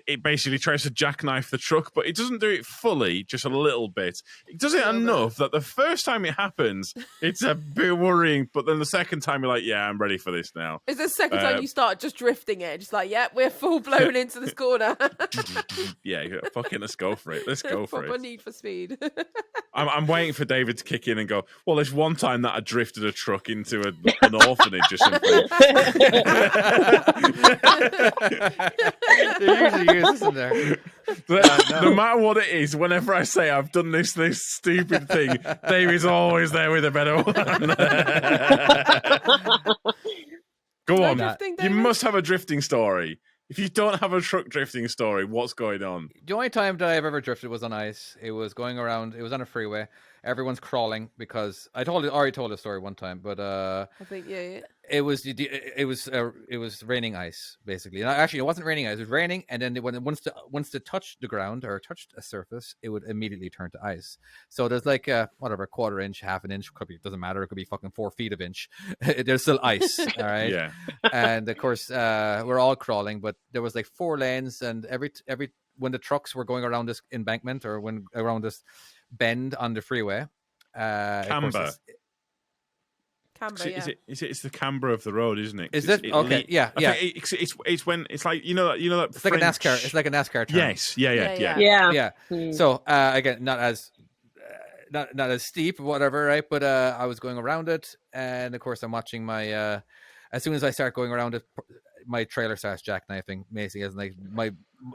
Speaker 1: it basically tries to jackknife the truck, but it doesn't do it fully, just a little bit. It does it enough that the first time it happens, it's a bit worrying, but then the second time you're like, yeah, I'm ready for this now.
Speaker 2: Is the second time you start just drifting it, just like, yeah, we're full blown into this corner.
Speaker 1: Yeah, fucking let's go for it. Let's go for
Speaker 2: Proper
Speaker 1: it.
Speaker 2: need for speed.
Speaker 1: I'm waiting for David to kick in and go, well, there's one time that I drifted a truck into an orphanage or something.
Speaker 3: Usually use, isn't there?
Speaker 1: No matter what it is, whenever I say I've done this stupid thing, David's always there with a better one. Go on. You must have a drifting story. If you don't have a truck drifting story, what's going on?
Speaker 3: The only time that I've ever drifted was on ice. It was going around. It was on a freeway. Everyone's crawling because I already told a story one time, but I
Speaker 2: think
Speaker 3: it was raining ice basically. And actually, it wasn't raining ice. It was raining, and then once it touched the ground or touched a surface, it would immediately turn to ice. So there's like whatever, quarter inch, half an inch, doesn't matter. It could be fucking 4 feet of inch. There's still ice. All right.
Speaker 1: Yeah.
Speaker 3: And of course, we're all crawling, but there was like 4 lanes, and every when the trucks were going around this embankment or when around this bend on the freeway,
Speaker 1: Camber.
Speaker 2: Camber, yeah.
Speaker 1: It's the camber of the road, isn't it?
Speaker 3: Is it? Okay, yeah.
Speaker 1: It's when it's like you know that
Speaker 3: it's
Speaker 1: French...
Speaker 3: like a NASCAR. It's like a NASCAR turn.
Speaker 1: Yes, yeah.
Speaker 3: So again, not as steep, whatever, right? But I was going around it, and of course, I'm watching my. As soon as I start going around it, my trailer starts jackknifing, basically, as like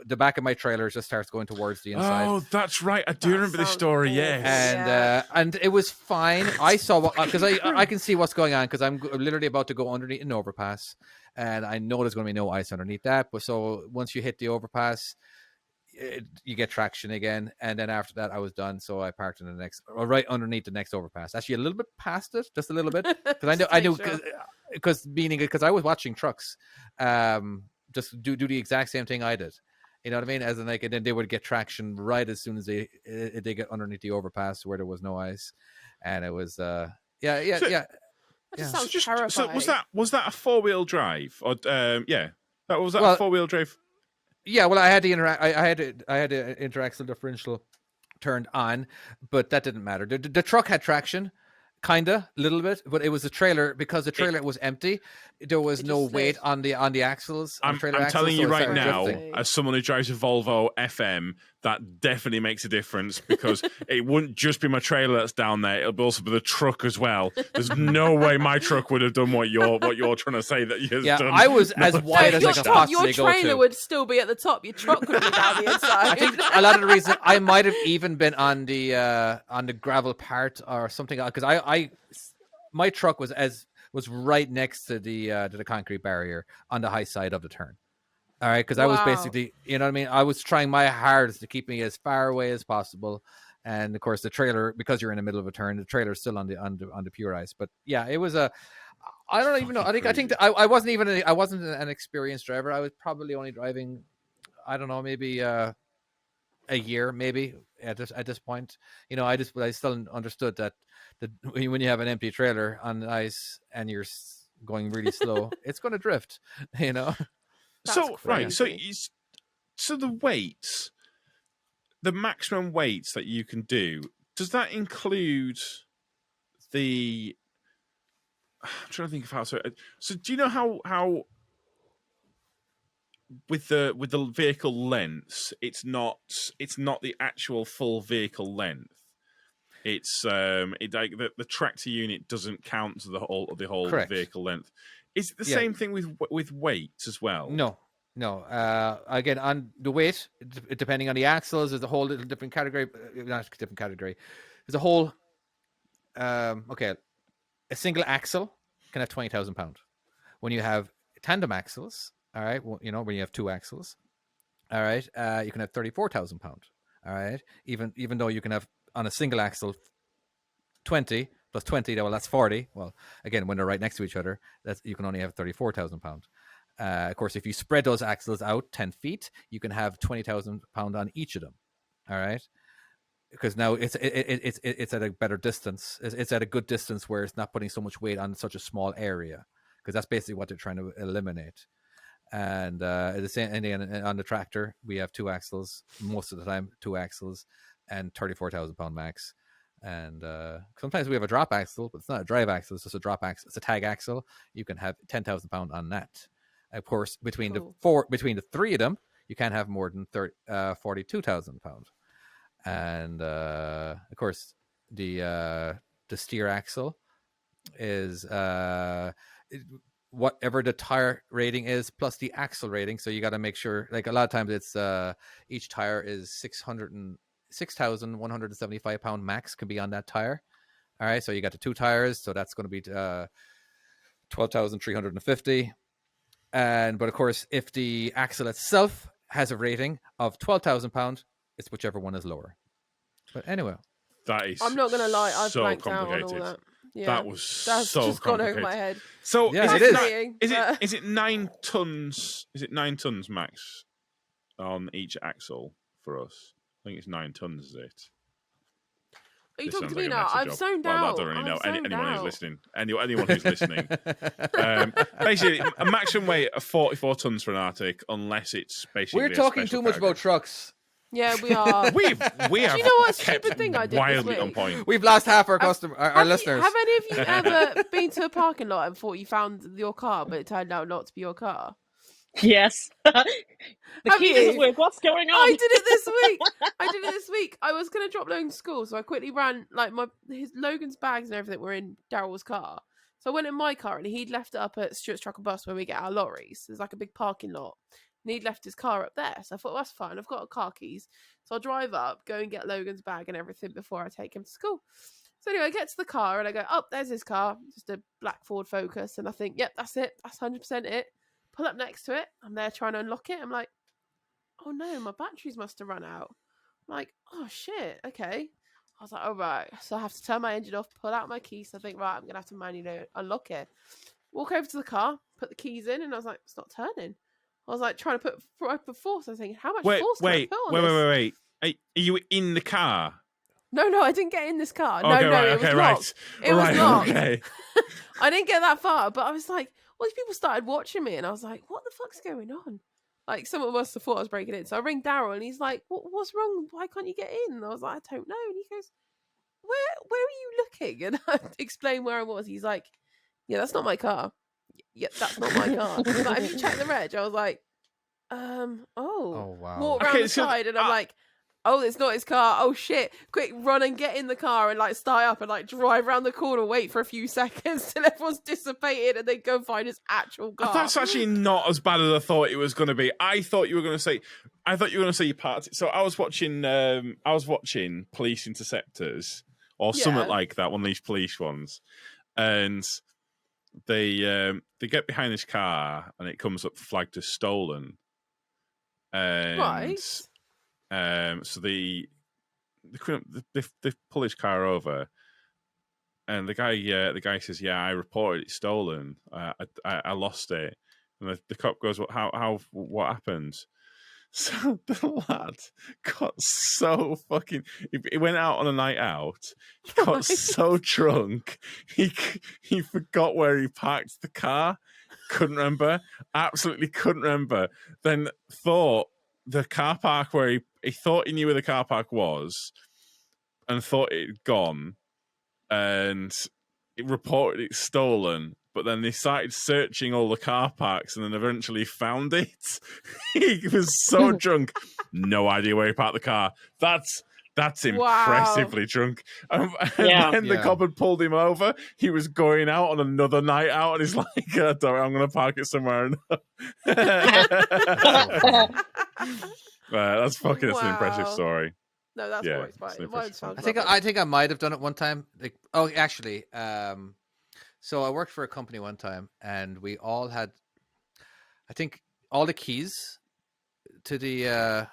Speaker 3: the back of my trailer just starts going towards the inside.
Speaker 1: Oh, that's right. I do remember this story. Yes,
Speaker 3: and it was fine. I saw because I can see what's going on because I'm literally about to go underneath an overpass, and I know there's going to be no ice underneath that. But so once you hit the overpass, you get traction again, and then after that I was done, so I parked in the next, or right underneath the next overpass, actually a little bit past it, just a little bit, because I knew because I was watching trucks just do the exact same thing I did, you know what I mean, as in like, and then they would get traction right as soon as they get underneath the overpass where there was no ice, and it was
Speaker 2: That sounds terrifying.
Speaker 1: So was that a 4-wheel drive, or a 4-wheel drive?
Speaker 3: Yeah, well, I had the interaxle differential turned on, but that didn't matter. The truck had traction, kinda, a little bit, but it was a trailer, because the trailer was empty. There was no weight on the axles.
Speaker 1: I'm telling you right now, as someone who drives a Volvo FM, that definitely makes a difference, because it wouldn't just be my trailer that's down there; it'll also be the truck as well. There's no way my truck would have done what you're trying to say that you've done.
Speaker 3: I was as wide as I could possibly go.
Speaker 2: Your trailer would still be at the top. Your truck would be down the inside.
Speaker 3: I think a lot of the reason I might have even been on the gravel part or something, because my truck was right next to the concrete barrier on the high side of the turn. All right, because I was basically, you know what I mean? I was trying my hardest to keep me as far away as possible. And of course, the trailer, because you're in the middle of a turn, the trailer's still on the pure ice. But yeah, it was a. I don't even know. I think that I wasn't an experienced driver. I was probably only driving, I don't know, maybe a year, maybe at this point. I still understood that when you have an empty trailer on ice and you're going really slow, it's going to drift.
Speaker 2: That's crazy.
Speaker 1: So the weights, the maximum weights that you can do, does that include the? I'm trying to think of how. So do you know how with the vehicle lengths, it's not the actual full vehicle length. It's like the tractor unit doesn't count to the whole
Speaker 3: Correct.
Speaker 1: vehicle length. Is it the same thing with weight as well?
Speaker 3: No. Again, on the weight, depending on the axles, there's a whole little different category. Not different category. There's a whole. Okay, a single axle can have 20,000 pounds. When you have tandem axles, all right, when you have two axles, all right, you can have 34,000 pounds. All right, even though you can have on a single axle 20 plus 20, well, that's 40. Well, again, when they're right next to each other, you can only have 34,000 pounds. Of course, if you spread those axles out 10 feet, you can have 20,000 pounds on each of them. All right, because now it's at a better distance. It's at a good distance where it's not putting so much weight on such a small area, because that's basically what they're trying to eliminate. And the same, and on the tractor, we have two axles most of the time, two axles, and 34,000 pound max. And sometimes we have a drop axle, but it's not a drive axle; it's just a drop axle. It's a tag axle. You can have 10,000 pound on that. Of course, between the three of them, you can't have more than 42,000 pounds. And of course, the steer axle is whatever the tire rating is plus the axle rating. So you got to make sure, like a lot of times it's each tire is 6,175 pound max can be on that tire. All right, so you got the two tires, so that's going to be 12,350. But of course, if the axle itself has a rating of 12,000 pounds, it's whichever one is lower. But anyway,
Speaker 1: that is.
Speaker 2: I'm not gonna lie, I've
Speaker 1: so
Speaker 2: blanked out on all
Speaker 1: complicated.
Speaker 2: that. Yeah,
Speaker 1: That's
Speaker 2: so just
Speaker 1: complicated.
Speaker 2: gone over my head.
Speaker 1: So
Speaker 3: yeah,
Speaker 1: is it 9 tons? Is it 9 tons max on each axle for us? I think it's 9 tons. Is it?
Speaker 2: Are you
Speaker 1: This
Speaker 2: talking to
Speaker 1: sounds
Speaker 2: me
Speaker 1: like a
Speaker 2: now?
Speaker 1: message
Speaker 2: I've
Speaker 1: job.
Speaker 2: zoned
Speaker 1: Well,
Speaker 2: out.
Speaker 1: I don't really know.
Speaker 2: I've zoned
Speaker 1: Anyone
Speaker 2: out.
Speaker 1: who's listening. Anyone who's listening. Basically, a maximum weight of 44 tons for an Arctic, unless it's basically.
Speaker 3: we're talking too much about trucks.
Speaker 2: Yeah, we are.
Speaker 1: We have.
Speaker 2: Do you know what
Speaker 1: kept
Speaker 2: stupid thing I did
Speaker 1: wildly
Speaker 2: this
Speaker 1: on
Speaker 2: week?
Speaker 1: point.
Speaker 3: We've lost half our listeners.
Speaker 2: Have any of you ever been to a parking lot and thought you found your car, but it turned out not to be your car?
Speaker 5: Yes. The
Speaker 2: Have
Speaker 5: key
Speaker 2: you?
Speaker 5: doesn't work. What's going on?
Speaker 2: I did it this week. I was going to drop Logan to school, so I quickly ran, like, Logan's bags and everything were in Daryl's car. So I went in my car, and he'd left it up at Stuart's Truck and Bus where we get our lorries. There's like a big parking lot. And he'd left his car up there. So I thought, well, that's fine. I've got car keys. So I'll drive up, go and get Logan's bag and everything before I take him to school. So anyway, I get to the car and I go, oh, there's his car. Just a black Ford Focus. And I think, yep, that's it. That's 100% it. Pull up next to it. I'm there trying to unlock it. I'm like, oh no, my batteries must have run out. I'm like, oh shit, okay. I was like, all right. So I have to turn my engine off, pull out my keys. So I think, right, I'm going to have to manually unlock it. Walk over to the car, put the keys in, and I was like, it's not turning. I was like trying to put force. I was thinking, how much force can I put on this?
Speaker 1: Wait. Are you in the car?
Speaker 2: No, I didn't get in this car.
Speaker 1: Okay,
Speaker 2: No, it was locked. It was locked.
Speaker 1: Okay.
Speaker 2: I didn't get that far, but I was like, all these people started watching me, and I was like, what the fuck's going on? Like, someone must have thought I was breaking in. So I ring Daryl, and he's like, what's wrong? Why can't you get in? And I was like, I don't know. And he goes, where are you looking? And I explained where I was. He's like, yeah, that's not my car. Yeah, that's not my car. He's like, have you checked the reg? I was like, oh
Speaker 3: wow.
Speaker 2: Walk around the side, and I'm like, oh, it's not his car. Oh shit! Quick, run and get in the car and like start up and like drive around the corner, wait for a few seconds till everyone's dissipated, and then go and find his actual car.
Speaker 1: That's actually not as bad as I thought it was going to be. I thought you were going to say you parted. So I was watching Police Interceptors or something like that, one of these police ones, and they get behind this car and it comes up flagged as stolen. And
Speaker 2: right.
Speaker 1: So the they pull his car over, and the guy says, "Yeah, I reported it stolen. I lost it." And the cop goes, "Well, what happened?" So the lad got so fucking. He went out on a night out. He got so drunk, he forgot where he parked the car. Couldn't remember. Absolutely couldn't remember. Then thought the car park where he thought he knew where the car park was, and thought it had gone, and it reported it stolen. But then they started searching all the car parks and then eventually found it. He was so drunk, no idea where he parked the car. That's impressively drunk. And then the cop had pulled him over. He was going out on another night out, and he's like, I'm going to park it somewhere. That's fucking. That's an impressive story.
Speaker 2: No, that's fine.
Speaker 3: I think I might have done it one time. Like, actually. So I worked for a company one time, and we all had, I think, all the keys to the.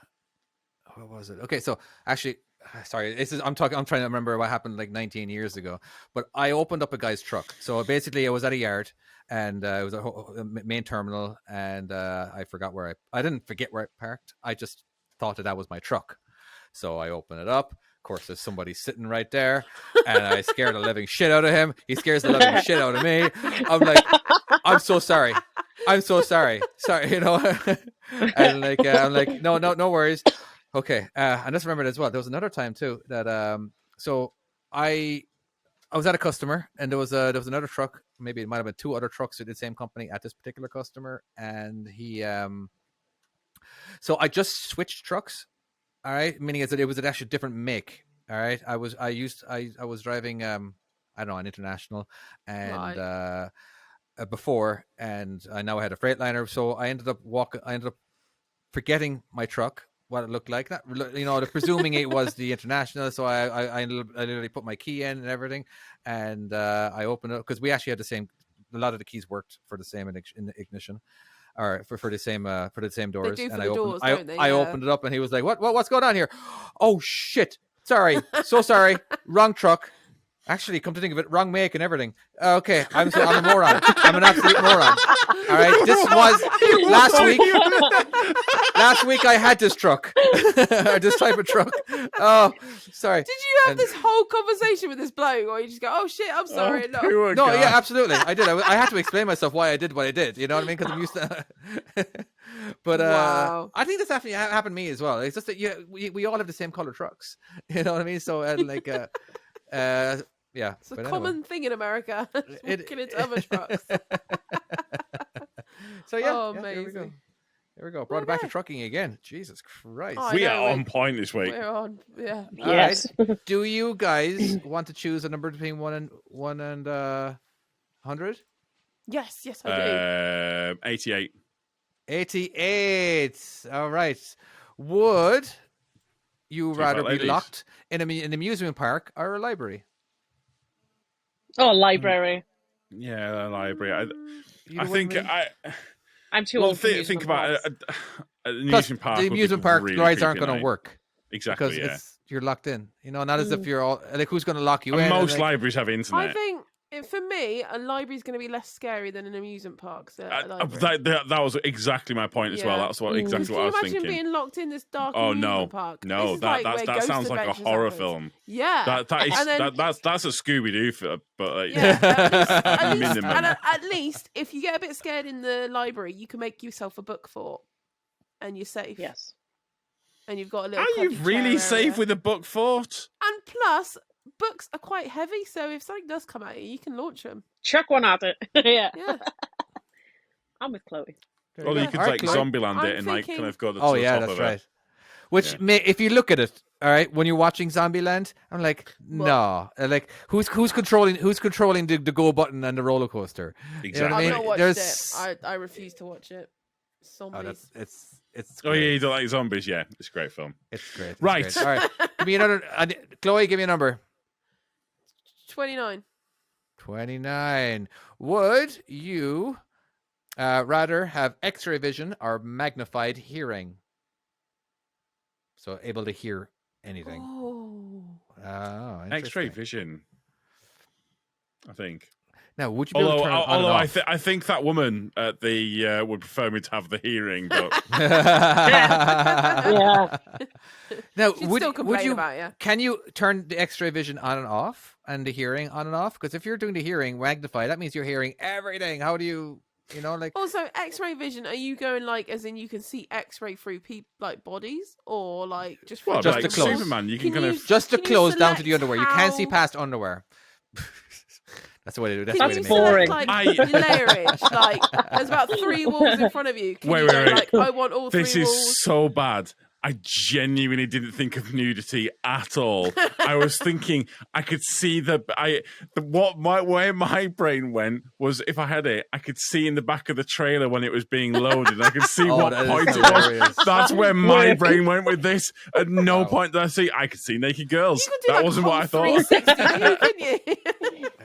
Speaker 3: What was it? Okay, so actually, sorry, I'm trying to remember what happened like 19 years ago. But I opened up a guy's truck. So basically, I was at a yard, and it was a main terminal, and I forgot where I didn't forget where I parked. I just thought that was my truck. So I open it up. Of course, there's somebody sitting right there, and I scared the living shit out of him. He scares the living shit out of me. I'm like, I'm so sorry. Sorry, and I'm like, no worries. Okay, and just remembered as well. There was another time too that so I was at a customer, and there was another truck. Maybe it might have been two other trucks at the same company at this particular customer, and he so I just switched trucks. All right, meaning is that it was actually a different make. All right, I was driving I don't know, an International, and before, and I now had a Freightliner. So I ended up forgetting my truck, what it looked like. Not, presuming it was the International. So I literally put my key in and everything, and I opened it because we actually had the same. A lot of the keys worked for the same in the ignition. Or for the same doors, and I opened it up, and he was like, "What's going on here?" Oh shit! Sorry, so sorry. Wrong truck. Actually, come to think of it, wrong make and everything. Okay, I'm a moron. I'm an absolute moron. All right, this was last week. Last week I had this truck, or this type of truck. Oh, sorry.
Speaker 2: Did you have this whole conversation with this bloke, or you just go, "Oh shit, I'm sorry"?
Speaker 3: No, yeah, absolutely. I did. I had to explain myself why I did what I did. You know what I mean? Because I'm used to. But wow. I think this definitely happened to me as well. It's just that we all have the same color trucks. You know what I mean? So yeah,
Speaker 2: it's a common thing in America. Looking into other trucks.
Speaker 3: So yeah,
Speaker 2: amazing.
Speaker 3: There we go. Brought it back to trucking again. Jesus Christ.
Speaker 1: We are on point this week.
Speaker 2: We're on, yeah.
Speaker 5: Yes.
Speaker 3: Right. Do you guys want to choose a number between 1 and 100?
Speaker 2: Yes, I do.
Speaker 1: 88.
Speaker 3: 88. All right. Would you rather be locked in an amusement park or a library?
Speaker 5: Oh, library.
Speaker 1: Yeah, a library. I think
Speaker 5: I'm too old for
Speaker 1: think about an amusement park.
Speaker 3: The amusement park rides aren't going to work.
Speaker 1: Exactly,
Speaker 3: because you're locked in. Not as if you're all like, who's going to lock you in?
Speaker 1: Most libraries have internet.
Speaker 2: I think for me, a library is going to be less scary than an amusement park. So
Speaker 1: that was exactly my point as well. That's exactly what I was thinking.
Speaker 2: Can you imagine being locked in this dark amusement park?
Speaker 1: No, that sounds like a horror film.
Speaker 2: Yeah,
Speaker 1: that's a Scooby Doo film, but
Speaker 2: at least if you get a bit scared in the library, you can make yourself a book fort, and you're safe.
Speaker 5: Yes,
Speaker 2: and you've got a little.
Speaker 1: Are you really safe with a book fort?
Speaker 2: And plus, books are quite heavy, so if something does come at you, you can launch them.
Speaker 5: Chuck one at it. Yeah. I'm with Chloe.
Speaker 1: Well, you could Zombieland it and kind of go to the top of it. Oh yeah, that's right.
Speaker 3: Which, if you look at it, all right, when you're watching Zombieland, I'm like, no, like who's controlling the go button and the roller coaster?
Speaker 1: Exactly.
Speaker 2: You know I've not watched it. I refuse to watch it. Zombies.
Speaker 3: It's
Speaker 1: great. Oh yeah, you don't like zombies? Yeah, it's a great film.
Speaker 3: It's great.
Speaker 1: Right.
Speaker 3: Great. All right. Give me another. Chloe, give me a number.
Speaker 2: 29.
Speaker 3: 29. Would you rather have X-ray vision or magnified hearing? So able to hear anything.
Speaker 2: Oh.
Speaker 3: Oh,
Speaker 1: X-ray
Speaker 3: interesting.
Speaker 1: vision, I think.
Speaker 3: Now, would you be able to turn it on and
Speaker 1: Although
Speaker 3: off?
Speaker 1: I think that woman at the would prefer me to have the hearing, but
Speaker 5: Yeah.
Speaker 3: Now,
Speaker 2: She'd
Speaker 3: would
Speaker 2: still complain
Speaker 3: you?
Speaker 2: about you.
Speaker 3: Can you turn the X-ray vision on and off, and the hearing on and off? Because if you're doing the hearing magnify, that means you're hearing everything. How do you? You know, like
Speaker 2: Also, X-ray vision. Are you going like, as in you can see X-ray through like bodies, or like just
Speaker 1: well,
Speaker 3: Just
Speaker 1: like
Speaker 3: the clothes.
Speaker 1: Superman, you can
Speaker 2: Can
Speaker 1: kind
Speaker 2: you-
Speaker 1: of.
Speaker 3: just the
Speaker 2: can you
Speaker 3: clothes down to the
Speaker 2: select
Speaker 3: underwear. You can't see
Speaker 2: how-
Speaker 3: past underwear. That's the way to do. That's the
Speaker 2: Can
Speaker 3: way
Speaker 2: you
Speaker 3: to
Speaker 5: That's
Speaker 3: make it.
Speaker 5: boring.
Speaker 2: select like
Speaker 1: I-
Speaker 2: your layerage? Like there's about 3 walls in front of you. Can
Speaker 1: Wait,
Speaker 2: you
Speaker 1: wait,
Speaker 2: go,
Speaker 1: wait.
Speaker 2: like I want all
Speaker 1: This
Speaker 2: 3
Speaker 1: is
Speaker 2: walls?
Speaker 1: so bad. I genuinely didn't think of nudity at all. I was thinking I could see where my brain went was if I had it, I could see in the back of the trailer when it was being loaded. I could see
Speaker 3: Oh,
Speaker 1: what
Speaker 3: that is
Speaker 1: point it
Speaker 3: hilarious.
Speaker 1: was. That's where my
Speaker 5: Yeah.
Speaker 1: brain went with this. At no
Speaker 3: Wow.
Speaker 1: point did I see. I could see naked girls.
Speaker 2: You could do
Speaker 1: That
Speaker 2: like
Speaker 1: wasn't what I
Speaker 2: a whole
Speaker 1: thought.
Speaker 2: 360 view, couldn't you?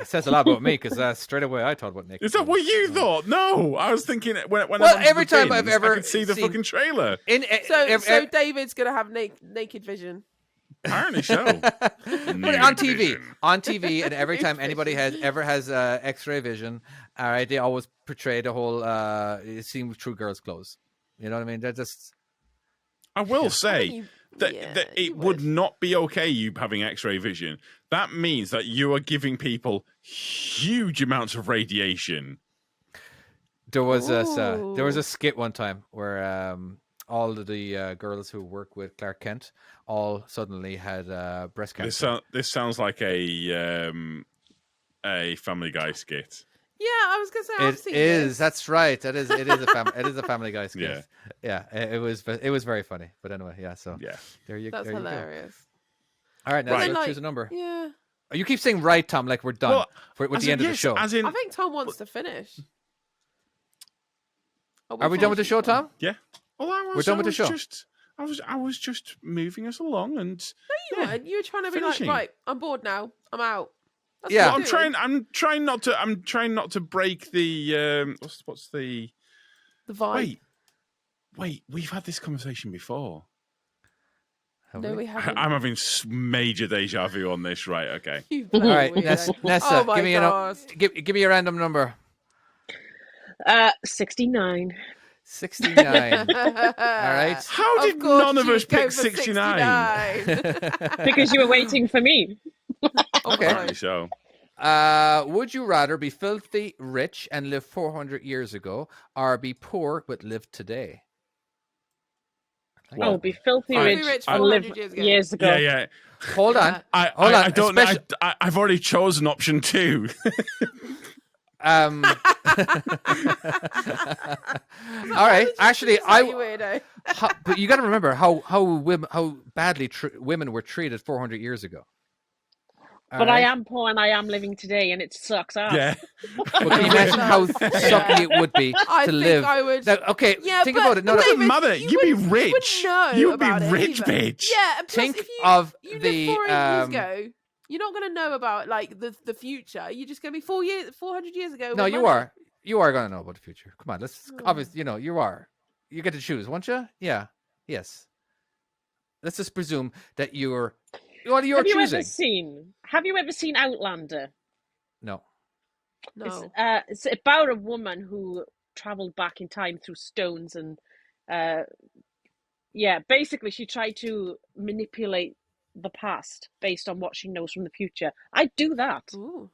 Speaker 3: It says a lot about me because straight away I thought about Nick.
Speaker 1: Is that what you thought? No, I was thinking when
Speaker 3: Well,
Speaker 1: I went to
Speaker 3: every
Speaker 1: the
Speaker 3: time I've
Speaker 1: bins,
Speaker 3: ever
Speaker 1: I could see the
Speaker 3: seen-
Speaker 1: fucking trailer.
Speaker 2: So David's gonna have naked vision.
Speaker 1: Apparently so.
Speaker 3: But on TV,
Speaker 1: Vision.
Speaker 3: and every time anybody has X-ray vision, all right, they always portray the whole scene through girls' clothes. You know what I mean? They're just
Speaker 1: I will say
Speaker 2: You-
Speaker 1: that,
Speaker 2: yeah,
Speaker 1: that
Speaker 2: you
Speaker 1: it would not be okay you having X-ray vision. That means that you are giving people huge amounts of radiation.
Speaker 3: there was a
Speaker 2: Ooh.
Speaker 3: skit one time where all of the girls who work with Clark Kent all suddenly had breast cancer.
Speaker 1: This sounds like a Family Guy skit.
Speaker 2: Yeah, I was gonna say I've
Speaker 3: It
Speaker 2: seen
Speaker 3: is.
Speaker 2: this.
Speaker 3: That's right. It is a Family Guy skit. Yeah. It was very funny. But anyway, yeah. So
Speaker 1: Yeah.
Speaker 2: That's
Speaker 3: there you go.
Speaker 2: hilarious.
Speaker 3: All right, now
Speaker 1: Right.
Speaker 3: let's
Speaker 2: Like,
Speaker 3: choose a number.
Speaker 2: Yeah,
Speaker 3: You keep saying right, Tom, like we're done
Speaker 1: Well,
Speaker 3: with
Speaker 1: as
Speaker 3: the
Speaker 1: in,
Speaker 3: end of the
Speaker 1: yes,
Speaker 3: show.
Speaker 1: As in,
Speaker 2: I think Tom wants to finish.
Speaker 3: Are we done with the show, Tom?
Speaker 1: yeah. Well,
Speaker 3: We're done with the show.
Speaker 1: I was just moving us along, and
Speaker 2: You weren't. You were trying to be
Speaker 1: Finishing.
Speaker 2: like, right, I'm bored now. I'm out. That's
Speaker 3: Yeah.
Speaker 2: what
Speaker 1: I'm
Speaker 2: you're doing.
Speaker 1: I'm trying not to break the what's the
Speaker 2: The vibe.
Speaker 1: wait. We've had this conversation before.
Speaker 3: Have
Speaker 2: No,
Speaker 3: we?
Speaker 2: we haven't.
Speaker 1: I'm having major deja vu on this. Right? Okay.
Speaker 2: You
Speaker 3: All
Speaker 2: bloody
Speaker 3: right,
Speaker 2: weirdo.
Speaker 3: Nessa,
Speaker 2: Oh my
Speaker 3: give me
Speaker 2: God.
Speaker 3: give me a random number.
Speaker 5: 69.
Speaker 3: 69. All right.
Speaker 1: How
Speaker 2: Of
Speaker 1: did
Speaker 2: course
Speaker 1: none of us
Speaker 2: she'd go
Speaker 1: pick
Speaker 2: for
Speaker 1: 69?
Speaker 2: 69.
Speaker 5: Because you were waiting for me.
Speaker 3: Okay.
Speaker 1: Apparently so.
Speaker 3: Would you rather be filthy rich and live 400 years ago, or be poor but live today?
Speaker 5: Oh, be filthy
Speaker 1: I-
Speaker 5: rich
Speaker 1: I-
Speaker 5: and live
Speaker 2: 400 years
Speaker 5: years
Speaker 2: ago.
Speaker 5: ago.
Speaker 1: Yeah.
Speaker 3: Hold on. Hold on,
Speaker 1: I don't know.
Speaker 3: especially-
Speaker 1: I've already chosen option 2.
Speaker 3: All right. Actually,
Speaker 2: You weirdo.
Speaker 3: but you got to remember how badly women were treated 400 years ago. All
Speaker 5: But I
Speaker 3: right?
Speaker 5: am poor and I am living today and it sucks ass.
Speaker 1: Yeah.
Speaker 3: But can you imagine how sucky it would be
Speaker 2: I
Speaker 3: to
Speaker 2: think
Speaker 3: live?
Speaker 2: I would.
Speaker 3: Now, okay,
Speaker 2: Yeah,
Speaker 3: think
Speaker 2: but
Speaker 3: about it. No,
Speaker 1: It
Speaker 3: no,
Speaker 1: doesn't
Speaker 2: David,
Speaker 1: matter.
Speaker 2: you
Speaker 1: You'd be
Speaker 2: wouldn't-
Speaker 1: rich.
Speaker 2: You wouldn't know
Speaker 1: You'd be
Speaker 2: about it
Speaker 1: rich,
Speaker 2: either.
Speaker 1: bitch.
Speaker 2: Yeah, and plus
Speaker 3: Think
Speaker 2: if you,
Speaker 3: of
Speaker 2: you
Speaker 3: the,
Speaker 2: live 400 years ago, you're not going to know about like the future. You're just going to be 400 years ago.
Speaker 3: no,
Speaker 2: with
Speaker 3: you
Speaker 2: money.
Speaker 3: are. You are going to know about the future. Come on, let's
Speaker 2: Oh.
Speaker 3: obviously, you are. You get to choose, won't you? Yeah. Yes. Let's just presume that you're
Speaker 5: Have
Speaker 3: choosing.
Speaker 5: you ever seen Outlander?
Speaker 3: No.
Speaker 2: No.
Speaker 5: It's about a woman who traveled back in time through stones and basically she tried to manipulate the past based on what she knows from the future. I'd do that
Speaker 2: Ooh.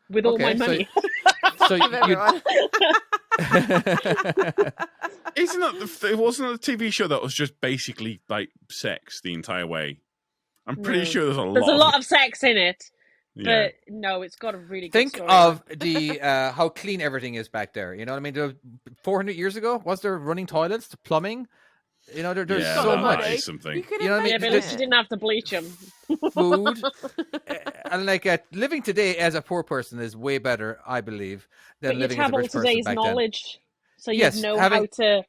Speaker 5: with all my
Speaker 3: Okay, so-
Speaker 5: money.
Speaker 3: So
Speaker 2: Give everyone.
Speaker 1: Isn't that it wasn't a TV show that was just basically like sex the entire way? I'm pretty
Speaker 5: No.
Speaker 1: sure there's a lot.
Speaker 5: There's a lot of sex in it,
Speaker 1: Yeah.
Speaker 5: but no, it's got a really good
Speaker 3: Think
Speaker 5: story.
Speaker 3: of the how clean everything is back there. You know what I mean? 400 years ago, was there running toilets, plumbing? You know, there's
Speaker 1: Yeah,
Speaker 3: so
Speaker 1: that
Speaker 3: much
Speaker 1: is something.
Speaker 2: You could
Speaker 3: You know what I mean?
Speaker 5: Yeah,
Speaker 2: invent
Speaker 5: but at least
Speaker 2: it.
Speaker 5: you didn't have to bleach them.
Speaker 3: food, and like living today as a poor person is way better, I believe, than
Speaker 5: But you'd
Speaker 3: living as
Speaker 5: have
Speaker 3: a
Speaker 5: all
Speaker 3: rich person
Speaker 5: today's
Speaker 3: back
Speaker 5: knowledge, so you'd
Speaker 3: Yes,
Speaker 5: know
Speaker 3: having-
Speaker 5: how to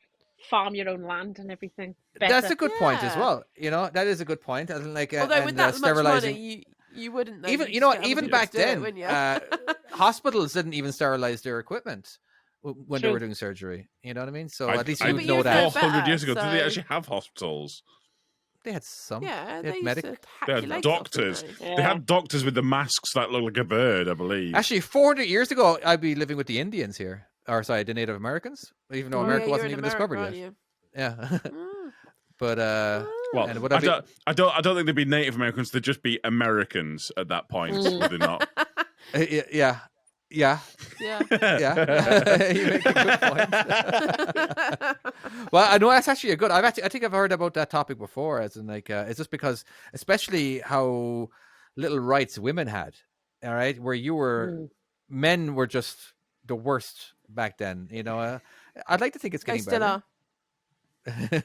Speaker 5: farm your own land and everything.
Speaker 3: then.
Speaker 5: Better.
Speaker 3: That's a good point as
Speaker 2: Yeah.
Speaker 3: well. You know, that is a good point. And like,
Speaker 2: Although with
Speaker 3: and,
Speaker 2: that much
Speaker 3: sterilizing.
Speaker 2: money, you wouldn't know.
Speaker 3: Even
Speaker 2: You'd
Speaker 3: you know
Speaker 2: just
Speaker 3: what?
Speaker 2: get
Speaker 3: Even
Speaker 2: other
Speaker 3: back
Speaker 2: people to do it,
Speaker 3: then,
Speaker 2: wouldn't you?
Speaker 3: hospitals didn't even sterilize their equipment when they
Speaker 5: True.
Speaker 3: were doing surgery. You know what I mean? So
Speaker 1: I-
Speaker 3: at least
Speaker 1: I-
Speaker 3: you
Speaker 2: but
Speaker 3: would
Speaker 2: you
Speaker 3: know
Speaker 2: would
Speaker 3: that.
Speaker 2: know
Speaker 1: 400
Speaker 2: better,
Speaker 1: years ago, did they
Speaker 2: so-
Speaker 1: actually have hospitals?
Speaker 3: They had some.
Speaker 2: Yeah,
Speaker 3: They
Speaker 2: they
Speaker 3: had
Speaker 2: used
Speaker 3: medic.
Speaker 2: to
Speaker 1: They
Speaker 2: hack your
Speaker 1: had
Speaker 2: legs off,
Speaker 1: doctors.
Speaker 2: didn't
Speaker 5: Yeah.
Speaker 1: They had doctors with the masks that look like a bird, I believe.
Speaker 3: Actually, 400 years ago, I'd be living with the Indians here. Or sorry, the Native Americans, even though
Speaker 2: Oh,
Speaker 3: America
Speaker 2: yeah,
Speaker 3: wasn't
Speaker 2: you're in
Speaker 3: even
Speaker 2: America,
Speaker 3: discovered
Speaker 2: aren't
Speaker 3: yet.
Speaker 2: you?
Speaker 3: Yeah.
Speaker 2: Mm.
Speaker 3: But
Speaker 1: well,
Speaker 3: and would
Speaker 1: I
Speaker 3: be,
Speaker 1: don't think they'd be Native Americans. They'd just be Americans at that point, would they not?
Speaker 3: yeah.
Speaker 2: Yeah.
Speaker 3: Yeah, you make a good point. Well, I know that's actually a good. I think I've heard about that topic before. As in, like, it's just because, especially how little rights women had. All right, where you were, men were just the worst back then. You know, I'd like to think it's
Speaker 2: They
Speaker 3: getting
Speaker 2: still
Speaker 3: better.
Speaker 2: are.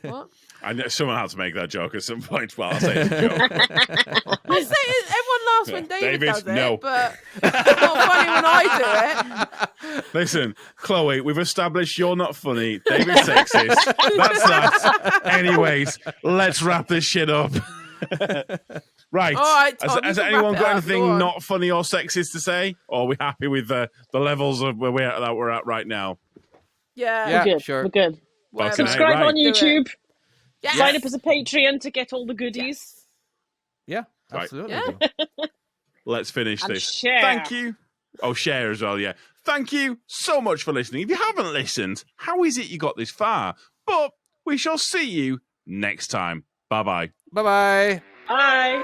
Speaker 2: What?
Speaker 1: I know someone had to make that joke at some point. Well, I'll say it's a joke.
Speaker 2: I say everyone laughs when David
Speaker 1: David,
Speaker 2: does it,
Speaker 1: no.
Speaker 2: but it's not funny when I do it.
Speaker 1: Listen, Chloe, we've established you're not funny. David's sexist. That's that. Anyways, let's wrap this shit up. Right.
Speaker 2: All right, Tom,
Speaker 1: Has
Speaker 2: you can
Speaker 1: anyone
Speaker 2: wrap it
Speaker 1: got
Speaker 2: up. Go
Speaker 1: anything
Speaker 2: on.
Speaker 1: not funny or sexist to say? Or are we happy with the levels of where we're at right now?
Speaker 2: Yeah.
Speaker 3: Yeah,
Speaker 5: We're good.
Speaker 3: sure.
Speaker 5: We're good.
Speaker 2: Whatever.
Speaker 1: Fucking
Speaker 5: Subscribe
Speaker 1: right.
Speaker 5: on
Speaker 2: Do it.
Speaker 5: YouTube.
Speaker 2: Yes.
Speaker 5: Sign up as a Patreon to get all the goodies.
Speaker 3: Yeah,
Speaker 1: Right.
Speaker 3: absolutely.
Speaker 2: Yeah.
Speaker 1: Let's finish
Speaker 5: And
Speaker 1: this.
Speaker 5: share.
Speaker 1: Thank you. Oh, share as well, yeah. Thank you so much for listening. If you haven't listened, how is it you got this far? But we shall see you next time. Bye-bye.
Speaker 3: Bye-bye.
Speaker 5: Bye.